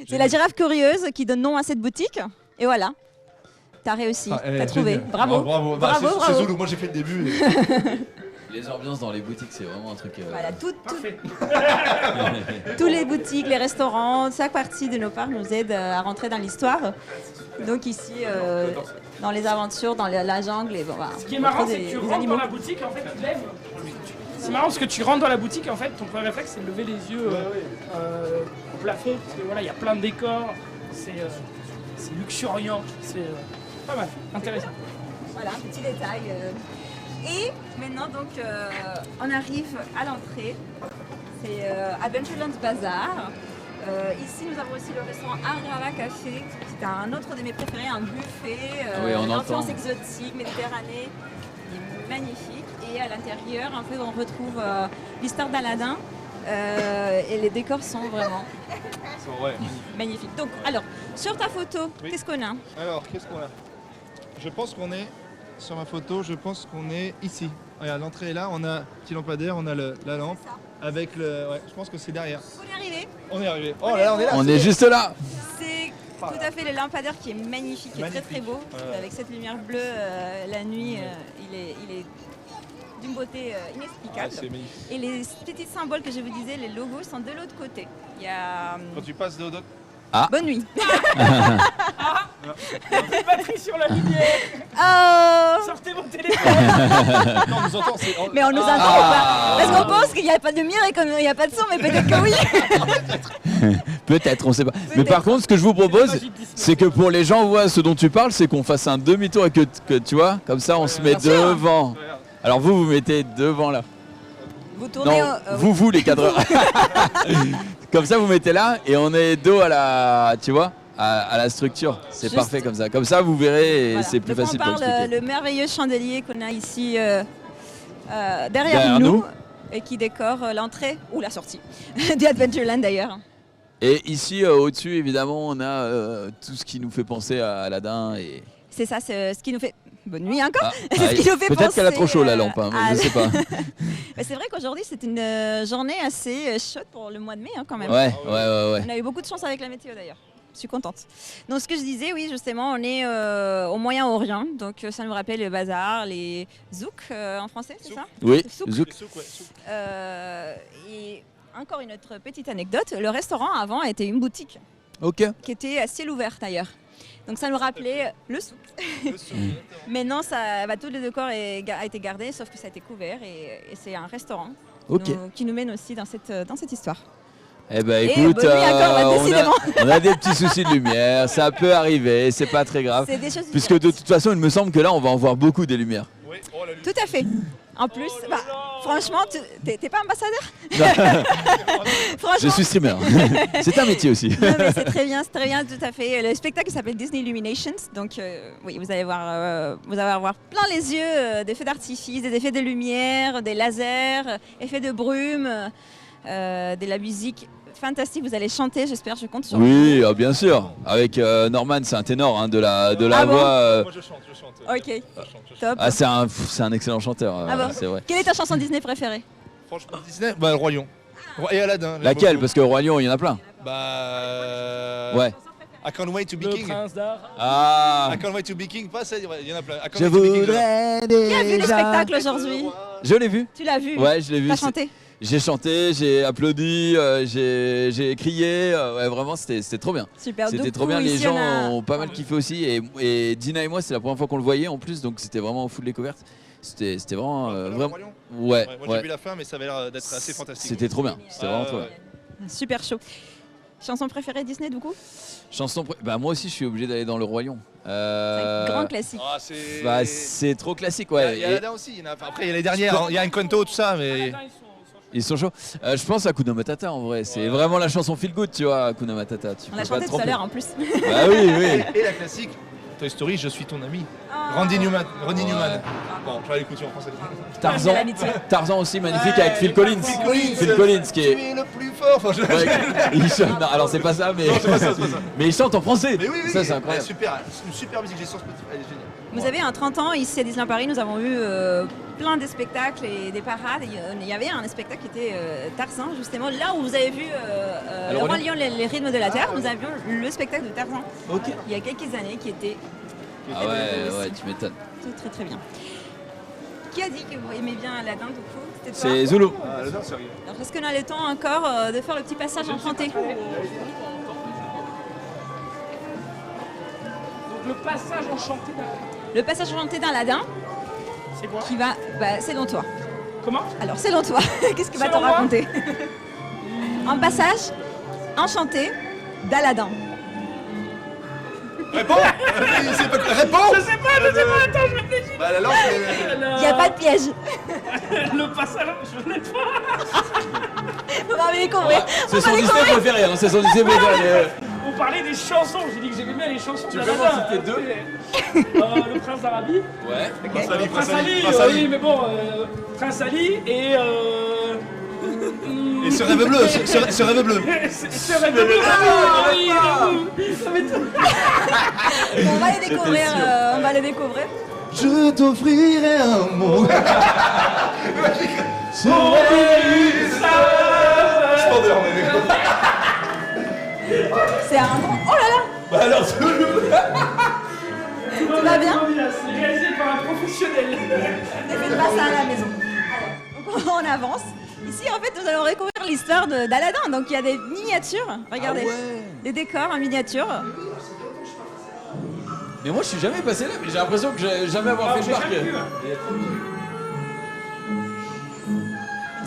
C'est la girafe curieuse qui donne nom à cette boutique. Et voilà. T'as réussi, t'as trouvé. Génial. Bravo. Ah, bravo. Bravo, C'est bravo. Zoulou. Moi, j'ai fait le début. Les ambiances dans les boutiques, c'est vraiment un truc. Voilà, tous les boutiques, les restaurants, chaque partie de nos parcs nous aide à rentrer dans l'histoire. Donc ici, dans les aventures, dans la jungle, et bon, voilà, ce qui est on marrant, retrouve c'est que des tu rentres animaux. dans la boutique, en fait, tu te lèves. C'est marrant parce que tu rentres dans la boutique, en fait, ton premier réflexe, c'est de lever les yeux au plafond. Parce que voilà, il y a plein de décors. C'est luxuriant. C'est pas mal, intéressant. Voilà, un petit détail. Et maintenant, donc, on arrive à l'entrée. C'est Adventureland Bazaar. Ici, nous avons aussi le restaurant Agrava Café, qui est un autre de mes préférés, un buffet, Oui, on influence entend. exotique, méditerranée, il est magnifique. Et à l'intérieur, en fait, on retrouve l'histoire d'Aladin. Et les décors sont vraiment magnifiques. Donc, alors, sur ta photo, Oui. qu'est-ce qu'on a? Alors, qu'est-ce qu'on a? Je pense qu'on est sur ma photo. Je pense qu'on est ici. Regarde, l'entrée est là. On a un petit lampadaire. On a la lampe avec le. Ouais, je pense que c'est derrière. On est arrivé. On est arrivé. Oh là là, on est là. On est juste là. C'est tout à fait le lampadaire qui est magnifique, qui est très très beau. Ouais. Avec cette lumière bleue, la nuit, il est d'une beauté inexplicable. Ah, c'est magnifique. Et les petits symboles que je vous disais, les logos, sont de l'autre côté. Il y a... Quand tu passes de l'autre. Bonne nuit. Des batteries sur la lumière. Oh Sortez vos téléphones. Non, on nous entend. Mais on nous entend pas. Parce qu'on pense qu'il n'y a pas de lumière et qu'il n'y a pas de son, mais peut-être que oui. Peut-être, on sait pas. Mais par contre, ce que je vous propose, c'est que pour les gens voient ce dont tu parles, c'est qu'on fasse un demi-tour et que tu vois, comme ça, on se met devant. Alors vous mettez devant là. Vous tournez Non, vous les cadreurs. Comme ça, vous mettez là et on est dos à la, tu vois, à la structure. C'est Juste. parfait comme ça. Comme ça, vous verrez et Voilà. c'est plus Donc facile on pour parle expliquer. le merveilleux chandelier qu'on a ici derrière Derrière nous. Et qui décore l'entrée ou la sortie du Adventureland d'ailleurs. Et ici, au-dessus, évidemment, on a tout ce qui nous fait penser à Aladdin et. C'est ça, c'est ce qui nous fait... Bonne nuit encore. Ah, C'est ce qui nous fait peut-être qu'elle a penser, trop chaud la lampe, hein, mais je sais pas. Mais c'est vrai qu'aujourd'hui c'est une journée assez chaude pour le mois de mai hein, quand même. Ouais. On a eu beaucoup de chance avec la météo d'ailleurs. Je suis contente. Donc ce que je disais, oui justement, on est au Moyen-Orient, donc ça nous rappelle le bazar, les zouks en français, c'est ça? Oui, Souk. zouk. Et encore une autre petite anecdote, le restaurant avant était une boutique Ok. qui était à ciel ouvert d'ailleurs. Donc ça nous rappelait le souk. Maintenant, tout le décor a été gardé, sauf que ça a été couvert et c'est un restaurant qui nous mène aussi dans cette histoire. Eh ben Et écoute, bonne nuit encore, bah, décidément. on a des petits soucis de lumière, ça peut arriver, c'est pas très grave. C'est des choses Puisque de toute façon, il me semble que là, on va en voir beaucoup des lumières. Tout à fait. En plus, franchement, t'es pas ambassadeur? Je suis streamer. C'est un métier aussi. Non, mais c'est très bien, tout à fait. Le spectacle s'appelle Disney Illuminations, donc oui, vous allez voir plein les yeux des feux d'artifice, des effets de lumière, des lasers, effets de brume, de la musique fantastique. Vous allez chanter, j'espère, je compte sur vous. Oui, bien sûr. Avec Norman, c'est un ténor hein, de la Ah bon voix. Moi je chante. Ok, top. Ah, c'est un excellent chanteur, Ah bon. c'est vrai. Quelle est ta chanson Disney préférée? Franchement, Disney, bah le Roi Lion. Et Aladdin. j'aime Laquelle? beaucoup. Parce qu'au Roi Lion, il y en a plein. Bah. Ouais. I can't wait to be Le king. prince d'Ar. Ah, I can't wait to be king. Pas ça, il y en a plein. I can't je wait to be king, voudrais Qui a vu le déjà. spectacle aujourd'hui? Je l'ai vu. Tu l'as vu? Ouais, je l'ai vu. T'as c'est- chanté? J'ai chanté, j'ai applaudi, j'ai crié. Ouais, vraiment, c'était trop bien. Super. C'était Du trop coup, bien. Les ici, gens on a- ont pas mal kiffé aussi. Et Dina et moi, c'est la première fois qu'on le voyait en plus, donc c'était vraiment full découverte. C'était vraiment, Roi vraiment. Lion Ouais, Moi j'ai vu la fin, mais ça avait l'air d'être assez fantastique. C'était trop bien. C'était vraiment trop bien. Super chaud. Chanson préférée Disney du coup? Bah moi aussi, je suis obligé d'aller dans le Roi Lion. Grand classique. Ah, c'est. Bah, c'est trop classique, Il y a ouais. Et- Aladdin aussi. Après, il y a les dernières. Il y a Encanto, tout ça, mais. Ils sont chauds. Je pense à Hakuna Matata en vrai. C'est vraiment la chanson feel good, tu vois, Hakuna Matata. Tu On peux l'a pas chanté te tout à tromper. l'heure en plus. Bah oui, oui. Et la classique, Toy Story, je suis ton ami. Randy Newman. Randy Newman. Bon, je vais l'écouter en français. Tarzan, Tarzan aussi magnifique avec Phil Collins. Phil Collins qui Tu est. es le plus fort. Enfin, Ouais, il chante- non, alors c'est pas ça, mais. Non, c'est pas ça, c'est pas ça. Mais il chante en français. Mais oui, Ça c'est incroyable. Super, une super musique, j'ai sur Spotify, elle est géniale. Vous avez un 30 ans ici à Disneyland Paris, nous avons eu plein de spectacles et des parades. Il y avait un spectacle qui était Tarzan, justement. Là où vous avez vu Le Roi Lion, les rythmes de la Terre, nous avions le spectacle de Tarzan il y a quelques années qui était Ah ouais, tu m'étonnes. très très bien. Qui a dit que vous aimez bien Aladdin du coup? C'était toi? C'est Zulu. Ah, le c'est Alors, est-ce qu'on a le temps encore de faire le petit passage enchanté? Donc le passage enchanté Le passage enchanté d'Aladin. C'est quoi? Qui va. Bah, selon toi. Comment? Alors, selon toi, qu'est-ce qu'il va Selon te moi raconter? Un passage enchanté d'Aladin. Réponds. Réponds. Je sais pas, attends, je réfléchis. Bah la langue, Il n'y a pas de piège. Le passage, je n'ai pas. On va les découvrir. C'est son Disney préféré, hein, c'est son Disney préféré. On parlait des chansons, j'ai dit que j'aimais bien les chansons. Tu de peux Aladdin. m'en citer deux? Le Prince d'Arabie. Ouais. Prince Ali, oui, mais bon, Prince Ali et. Et ce rêve bleu, ce rêve bleu. Ce rêve bleu. Ah oui, On va les découvrir. On va les découvrir. Je t'offrirai un monde. Je m'endors, C'est un grand. Oh là là. Bah alors, Tout va bien? C'est réalisé par un professionnel. Ne faites pas ça à la maison. Donc on avance. Ici, en fait, nous allons découvrir l'histoire d'Aladin. Donc il y a des miniatures. Regardez. Des décors en miniature. Mais moi je suis jamais passé là, mais j'ai l'impression que j'ai jamais avoir fait le parc.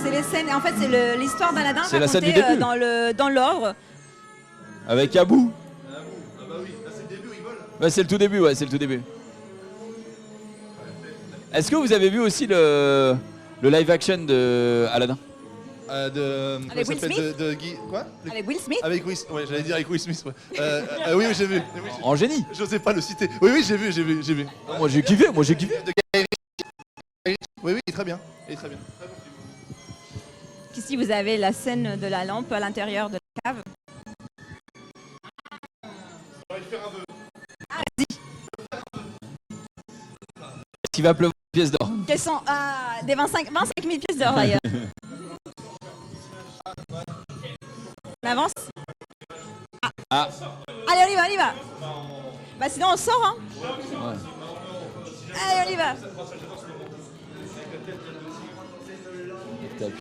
C'est les scènes. En fait, c'est l'histoire d'Aladin C'est la scène du racontée début. dans l'ordre. Avec Abou. Ah bah oui, là c'est le début, il vole. Ouais, c'est le tout début, ouais, c'est le tout début. Est-ce que vous avez vu aussi le live action de Aladdin? Avec Will Smith Quoi? Avec Will Smith? Avec Will Smith, ouais, j'allais dire avec Will Smith, ouais. Oui, j'ai vu. Oui, En génie. J'osais pas le citer. Oui, j'ai vu. Non, moi j'ai kiffé. Oui, très bien. Et très bien. Ici, vous avez la scène de la lampe à l'intérieur de la cave. Qui va pleuvoir une pièce d'or. Quelles sont des 25 000 pièces d'or d'ailleurs. On avance. Ah. Allez, on y va. Bah sinon on sort hein. Ouais. Allez, on y va. Tape.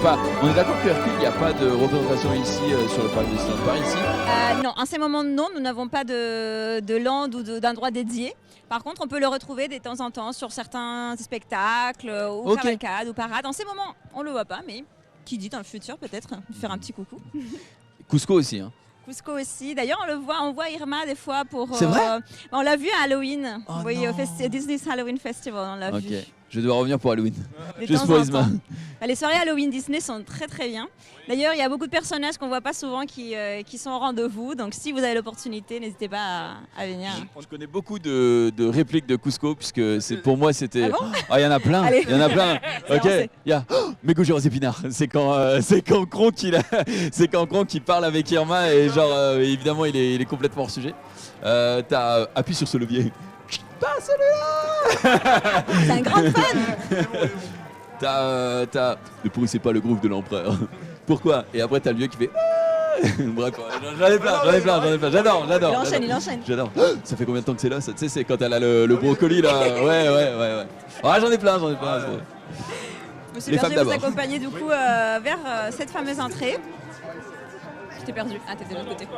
pas. On est d'accord que Hercule, il n'y a pas de représentation ici sur le parc de Disneyland Paris ici. Non, en ces moments, non, nous n'avons pas de land ou d'endroit dédié. Par contre, on peut le retrouver de temps en temps sur certains spectacles ou cavalcades ou parades. En ces moments, on ne le voit pas, mais qui dit dans le futur peut-être, faire un petit coucou. Cusco aussi. Hein. Cusco aussi. D'ailleurs, on voit Irma des fois pour. C'est vrai on l'a vu à Halloween. Oh Vous voyez, au Disney's Halloween Festival, on l'a vu. Je dois revenir pour Halloween. De Juste temps pour en Isma. temps. Les soirées Halloween Disney sont très très bien. D'ailleurs, il y a beaucoup de personnages qu'on ne voit pas souvent qui sont au rendez-vous. Donc si vous avez l'opportunité, n'hésitez pas à venir. Je connais beaucoup de répliques de Cusco puisque pour moi c'était. Ah bon il y en a plein. Allez. Il y en a plein. C'est Ok. lancé. Il y a Megujiro Épinard. C'est quand Kronk qui parle avec Irma et genre évidemment il est complètement hors sujet. T'as appuie sur ce levier. Pas celui-là. C'est un grand fan. T'as ne pourrissez pas le groove de l'empereur. Pourquoi? Et après t'as le vieux qui fait. Bref, j'en ai plein. J'adore. Il enchaîne. J'adore. Ça fait combien de temps que c'est là? Tu sais, c'est quand elle a le brocoli là. Ouais. Ah, j'en ai plein. Monsieur Les femmes Berger vous d'abord. accompagnez du coup vers cette fameuse entrée. Je t'ai perdu. Ah, t'es de l'autre côté.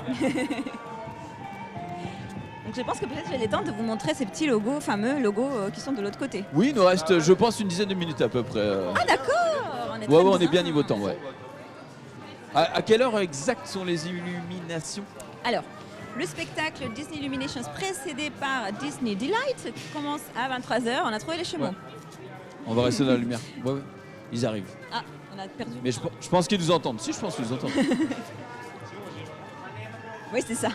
Donc je pense que peut-être j'ai le temps de vous montrer ces petits logos, fameux logos qui sont de l'autre côté. Oui, il nous reste, je pense, une dizaine de minutes à peu près. Ah d'accord. On est bien niveau temps, ouais. À quelle heure exacte sont les illuminations? Alors, le spectacle Disney Illuminations précédé par Disney Delight commence à 23h. On a trouvé les chemins. Ouais. On va rester dans la lumière. Ouais. Ils arrivent. Ah, on a perdu. Mais je pense qu'ils nous entendent. Si, je pense qu'ils nous entendent. Oui, c'est ça.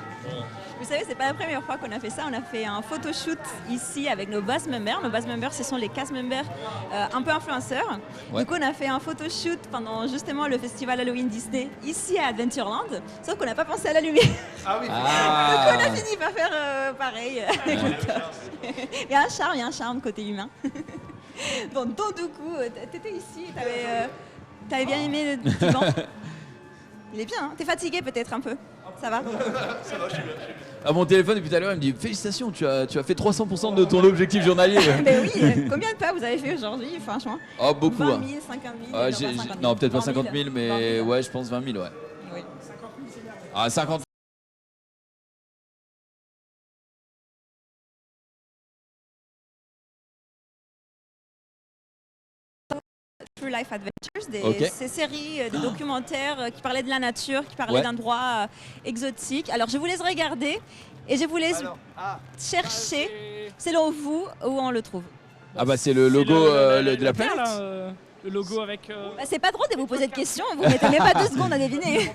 Vous savez, c'est pas la première fois qu'on a fait ça. On a fait un photoshoot ici avec nos boss members. Nos boss members, ce sont les cast members un peu influenceurs. Ouais. Du coup, on a fait un photoshoot pendant justement le festival Halloween Disney ici à Adventureland. Sauf qu'on n'a pas pensé à la lumière. Ah oui. Donc on a fini par faire pareil avec le torche. Il y a un charme côté humain. Bon, donc du coup, t'étais ici, t'avais bien aimé le petit banc. Il est bien, hein. T'es fatigué peut-être un peu. Ça va? Ça va, je suis bien. À mon téléphone depuis tout à l'heure, il me dit félicitations, tu as fait 300% de ton objectif journalier. Ben oui, combien de pas vous avez fait aujourd'hui, franchement? Oh, beaucoup. 20 hein. 000, 50 000 Ah, non, pas 50 000. non, peut-être pas 20 000, 50 000, mais ouais, je pense 20 000, ouais. Oui. Ah, 50 True Life Adventures, ces séries de documentaires qui parlaient de la nature, qui parlaient d'endroits exotiques. Alors je vous laisse regarder et je vous laisse chercher, selon vous, où on le trouve. Ah bah c'est le logo de la planète. Là, le logo avec... Bah, c'est pas drôle de vous poser de questions, vous mettez même pas 2 secondes à deviner.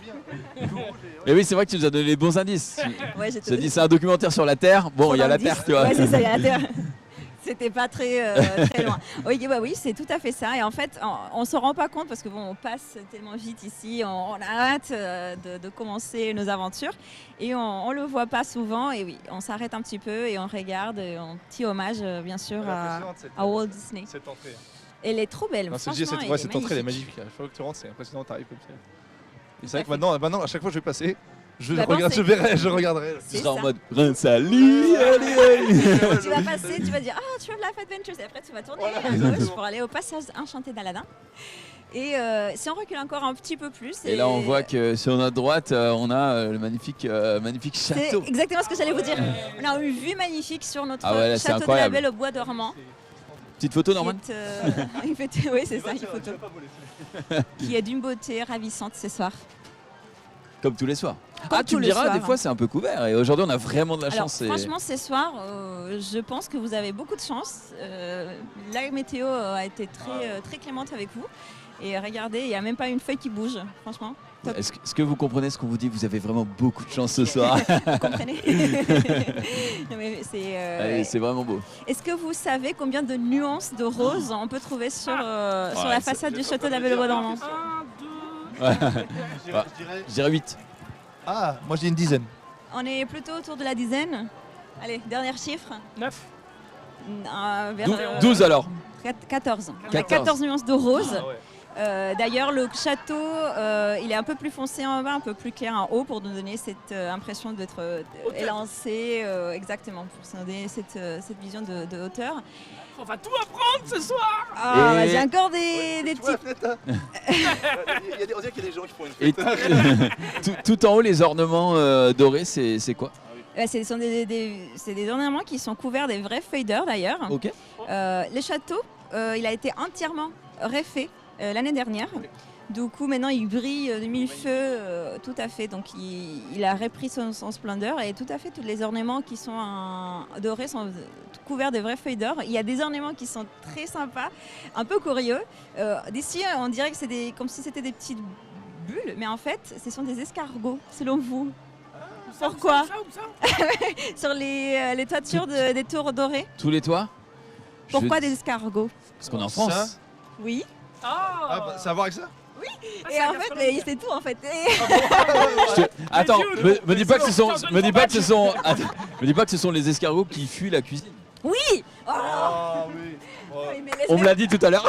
Mais oui, c'est vrai que tu nous as donné les bons indices. Ouais, Tu as dit c'est un documentaire sur la Terre. Bon, il y a la Terre, tu vois. Ouais, c'est ça, il y a la Terre. C'était pas très loin. Oui, c'est tout à fait ça. Et en fait, on se rend pas compte parce que bon, on passe tellement vite ici, on a hâte de commencer nos aventures et on le voit pas souvent. Et oui, on s'arrête un petit peu et on regarde. Un petit hommage, bien sûr, à Walt Disney. Cette entrée. Elle est trop belle. Non, Franchement, cette entrée elle est magnifique. À chaque fois que tu rentres, c'est impressionnant, t'arrives comme ça. Et c'est vrai que maintenant, à chaque fois que je vais passer, je regarderai. Tu seras en mode Prince Ali, allez. Tu vas passer, tu vas dire ah, True Life Adventures et après tu vas tourner à gauche pour aller au passage enchanté d'Aladin. Et si on recule encore un petit peu plus. Et là, on voit que sur notre droite, on a le magnifique château. C'est exactement ce que j'allais vous dire. On a une vue magnifique sur notre là, château de la Belle au bois dormant. Petite photo, Norman. Oui, c'est ça, une photo. Qui est d'une beauté ravissante ce soir. Comme tous les soirs. Comme Tu me tous les diras, soirs. des fois c'est un peu couvert. Et aujourd'hui, on a vraiment de la Alors, chance. franchement, ce soir, je pense que vous avez beaucoup de chance. La météo a été très clémente avec vous. Et regardez, il n'y a même pas une feuille qui bouge, franchement. Top. Est-ce que vous comprenez ce qu'on vous dit? Vous avez vraiment beaucoup de chance ce soir. Vous comprenez? Non, mais c'est vraiment beau. Est-ce que vous savez combien de nuances de rose on peut trouver sur la façade du château de la Belle au bois dormant? Je dirais 8. Ah, moi j'ai une dizaine. On est plutôt autour de la dizaine. Allez, dernier chiffre. 9. 12 alors. 14. On a 14 nuances de rose. D'ailleurs, le château, il est un peu plus foncé en bas, un peu plus clair en haut pour nous donner cette impression d'être élancé, exactement, pour se donner cette vision de hauteur. On va tout apprendre ce soir. Ah, j'ai encore des petits... On dirait qu'il y a des gens qui font une Et fête. tout en haut, les ornements dorés, c'est quoi? C'est des ornements qui sont couverts des vraies feuilles d'or d'ailleurs. Ok. Le château, il a été entièrement refait l'année dernière. Du coup, maintenant, il brille de mille feux, tout à fait. Donc, il a repris son splendeur et tout à fait, tous les ornements qui sont dorés sont couverts de vraies feuilles d'or. Il y a des ornements qui sont très sympas, un peu curieux. D'ici, on dirait que c'est comme si c'était des petites bulles, mais en fait, ce sont des escargots, selon vous. Pourquoi? Sur les toitures des tours dorées. Tous les toits? Pourquoi des escargots? Parce qu'on est en France. Oui. Ah, bah, ça a à voir avec ça? Oui. Et en fait, mais c'est tout en fait. Attends, me dis pas que ce sont les escargots qui fuient la cuisine. Oui. Ah oui. Mais On me l'a dit tout à l'heure.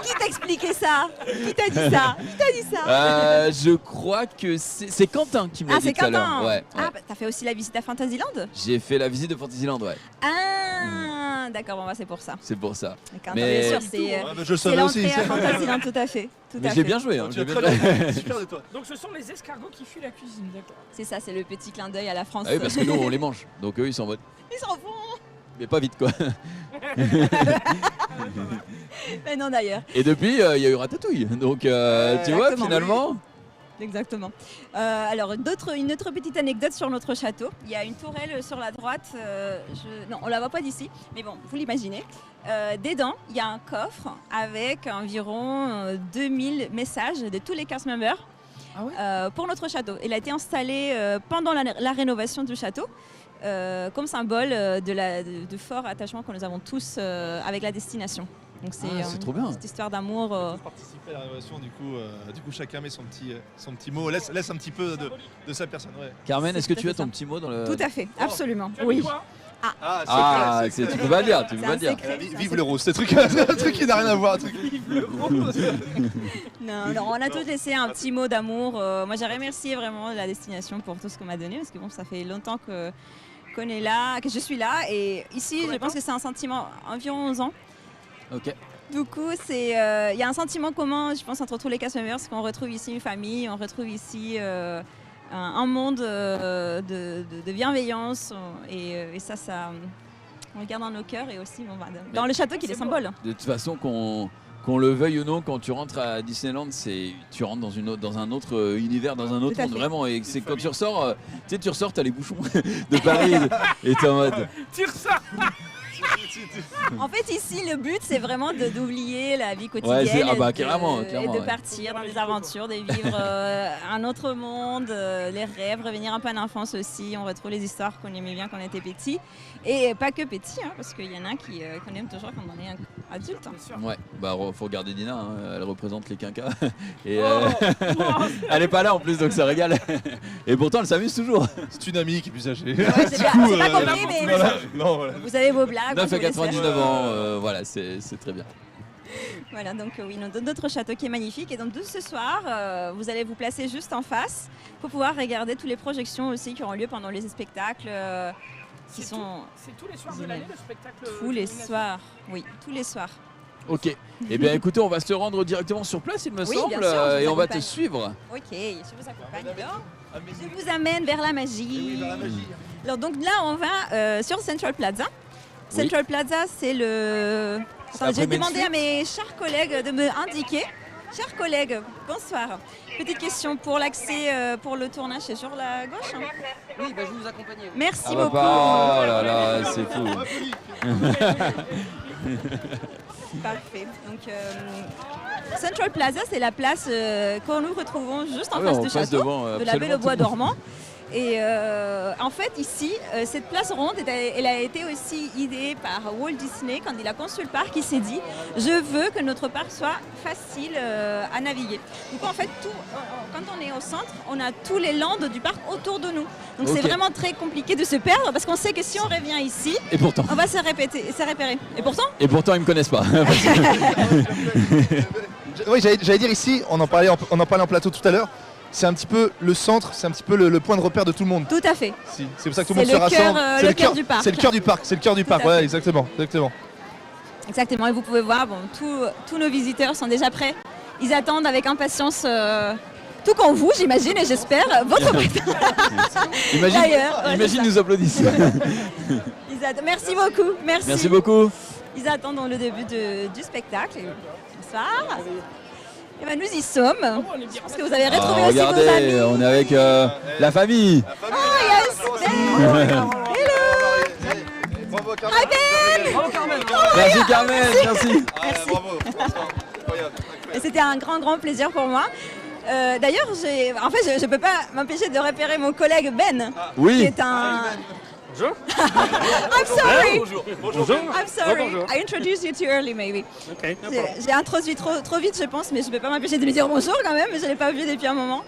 Qui t'a expliqué ça? Qui t'a dit ça? Je crois que c'est Quentin qui me l'a dit tout à l'heure. Ah, Ouais. bah, t'as fait aussi la visite à Fantasyland? J'ai fait la visite de Fantasyland, ouais. Ah, d'accord, bon, bah, c'est pour ça. C'est pour ça. D'accord, bien sûr, c'est l'entrée à Fantasyland, tout à fait. Mais j'ai bien joué. Hein, Super de toi. Donc ce sont les escargots qui fuient la cuisine, d'accord. C'est ça, c'est le petit clin d'œil à la France. Ah oui, parce que nous on les mange, donc eux ils sont en mode. Ils s'en vont. Mais pas vite quoi. Mais non d'ailleurs. Et depuis, il y a eu Ratatouille, donc tu vois finalement. Exactement. Alors une autre petite anecdote sur notre château. Il y a une tourelle sur la droite. Non, on la voit pas d'ici, mais bon, vous l'imaginez. Dedans, il y a un coffre avec environ 2000 messages de tous les cast members pour notre château. Il a été installé pendant la rénovation du château. Comme symbole de fort attachement que nous avons tous avec la destination. Donc c'est trop bien. Cette histoire d'amour. Participer à la rénovation, du coup chacun met son petit mot, laisse un petit peu de sa personne. Ouais. Carmen, est-ce que tu as ton petit mot dans le... Tout à fait, absolument. Oui. Tu peux pas dire, tu peux pas dire. Vive l'euro, c'est un truc qui n'a rien à voir. Non, on a tous laissé un petit mot d'amour. Moi, j'ai remercié vraiment la destination pour tout ce qu'on m'a donné, parce que bon, ça fait longtemps qu'on est là, que je suis là, et ici, je pense que c'est un sentiment environ 11 ans. Ok. Du coup, il y a un sentiment commun, je pense, entre tous les cast members, parce qu'on retrouve ici une famille, on retrouve ici un monde de bienveillance, et ça, on le garde dans nos cœurs, et aussi dans le château qui est le symbole. De toute façon, qu'on le veuille ou non, quand tu rentres à Disneyland, tu rentres dans un autre univers, dans un autre monde, vraiment. Et c'est quand tu ressors, t'as les bouchons de Paris, et t'es en mode... Tu ressors. En fait, ici, le but, c'est vraiment d'oublier la vie quotidienne carrément, et de partir dans des aventures, de vivre un autre monde, les rêves, revenir un peu en enfance aussi. On retrouve les histoires qu'on aimait bien quand on était petit. Et pas que petit, hein, parce qu'il y en a qu'on aime toujours quand on est adulte. Ouais, faut regarder Dina, hein, elle représente les quinquas. Et elle est pas là en plus, donc ça régale. Et pourtant, elle s'amuse toujours. C'est une amie qui est plus âgée. J'ai pas compris, mais vous avez vos blagues. 9 à 99 ans, voilà, c'est très bien. Voilà, donc oui, notre château qui est magnifique. Et donc ce soir, vous allez vous placer juste en face pour pouvoir regarder toutes les projections aussi qui auront lieu pendant les spectacles. C'est tous les soirs de l'année le spectacle? Tous les soirs, oui, tous les soirs. Ok, eh bien écoutez, on va se rendre directement sur place, il me semble, et on va te suivre. Ok, je vous accompagne alors. Je vous amène vers la magie. Alors donc là, on va sur Central Plaza. Central Plaza, c'est le... Attends, j'ai demandé à mes chers collègues de me indiquer. Chers collègues, bonsoir. Petite question pour l'accès, pour le tournage, c'est sur la gauche, hein? Oui, je vais vous accompagner. Merci beaucoup. Oh là là, c'est fou. Parfait. Donc, Central Plaza, c'est la place que nous retrouvons juste en face du château, de la Belle au Bois dormant. Et en fait, ici, cette place ronde, elle a été aussi idée par Walt Disney quand il a conçu le parc. Il s'est dit, je veux que notre parc soit facile à naviguer. Donc en fait, quand on est au centre, on a tous les landes du parc autour de nous. Donc c'est vraiment très compliqué de se perdre parce qu'on sait que si on revient ici, et pourtant, on va se repérer. Et pourtant, ils me connaissent pas. Oui, j'allais dire ici, on en parlait en plateau tout à l'heure. C'est un petit peu le centre, c'est un petit peu le point de repère de tout le monde. Tout à fait. Si, c'est pour ça que tout le monde se rassemble. C'est le cœur du parc. C'est le cœur du parc, c'est le cœur du parc, ouais, exactement. Exactement, et vous pouvez voir, tous nos visiteurs sont déjà prêts. Ils attendent avec impatience, tout comme vous, j'imagine, et j'espère, votre spectacle. Imagine nous applaudissent. Merci beaucoup, merci. Merci beaucoup. Ils attendent le début du spectacle. Bonsoir. Et ben nous y sommes. Je pense que vous avez retrouvé aussi vos amis. Regardez, on est avec la famille. Oh, yes. Hello. Bravo Carmen. Bravo Carmen. Merci Carmen, merci. Bravo. Et c'était un grand plaisir pour moi. D'ailleurs, je ne peux pas m'empêcher de repérer mon collègue Ben, oui. qui est un... Bonjour. I'm sorry. Bonjour. I'm sorry. Bonjour. I introduced you too early, maybe. Okay, no J'ai introduit trop vite, je pense, mais je ne peux pas m'empêcher de lui dire bonjour quand même. Je ne l'ai pas vu depuis un moment.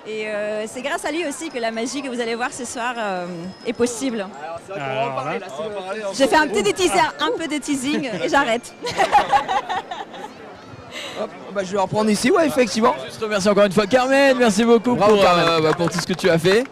Et c'est grâce à lui aussi que la magie que vous allez voir ce soir est possible. J'ai fait un peu de teasing et j'arrête. Hop, bah, je vais reprendre ici, ouais, effectivement. Je te remercie encore une fois Carmen, merci beaucoup pour tout ce que tu as fait.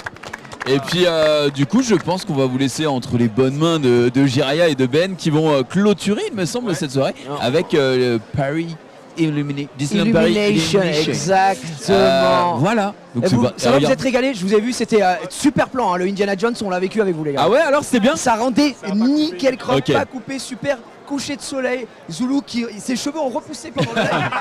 Et puis du coup je pense qu'on va vous laisser entre les bonnes mains de Jiraya et de Ben qui vont clôturer il me semble cette soirée avec le Paris Disneyland Paris Illumination. Exactement. Voilà. Donc ça va, vous êtes régalés, je vous ai vu, c'était super plan, hein, le Indiana Jones, on l'a vécu avec vous les gars. Ah ouais, alors c'était bien. Ça rendait nickel croque, Okay. pas coupé, super coucher de soleil, Zulu qui ses cheveux ont repoussé pendant le live.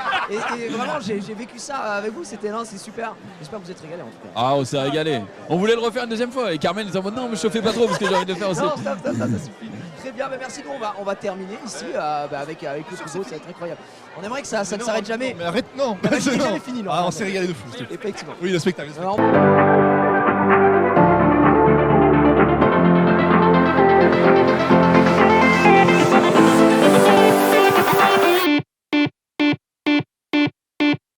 et vraiment j'ai vécu ça avec vous, c'est super. J'espère que vous êtes régalés en tout cas. Ah on s'est régalé. On voulait le refaire une deuxième fois et Carmen était en mode non me chauffez pas trop parce que j'ai envie de le faire aussi. Non, ça suffit. Très bien, mais merci, nous on va terminer ici avec le Kubo, ça va être incroyable. On aimerait que ça ne s'arrête jamais. Mais arrête, non. C'est jamais fini. On s'est régalé de fou. Effectivement. Oui, le spectacle. Alors,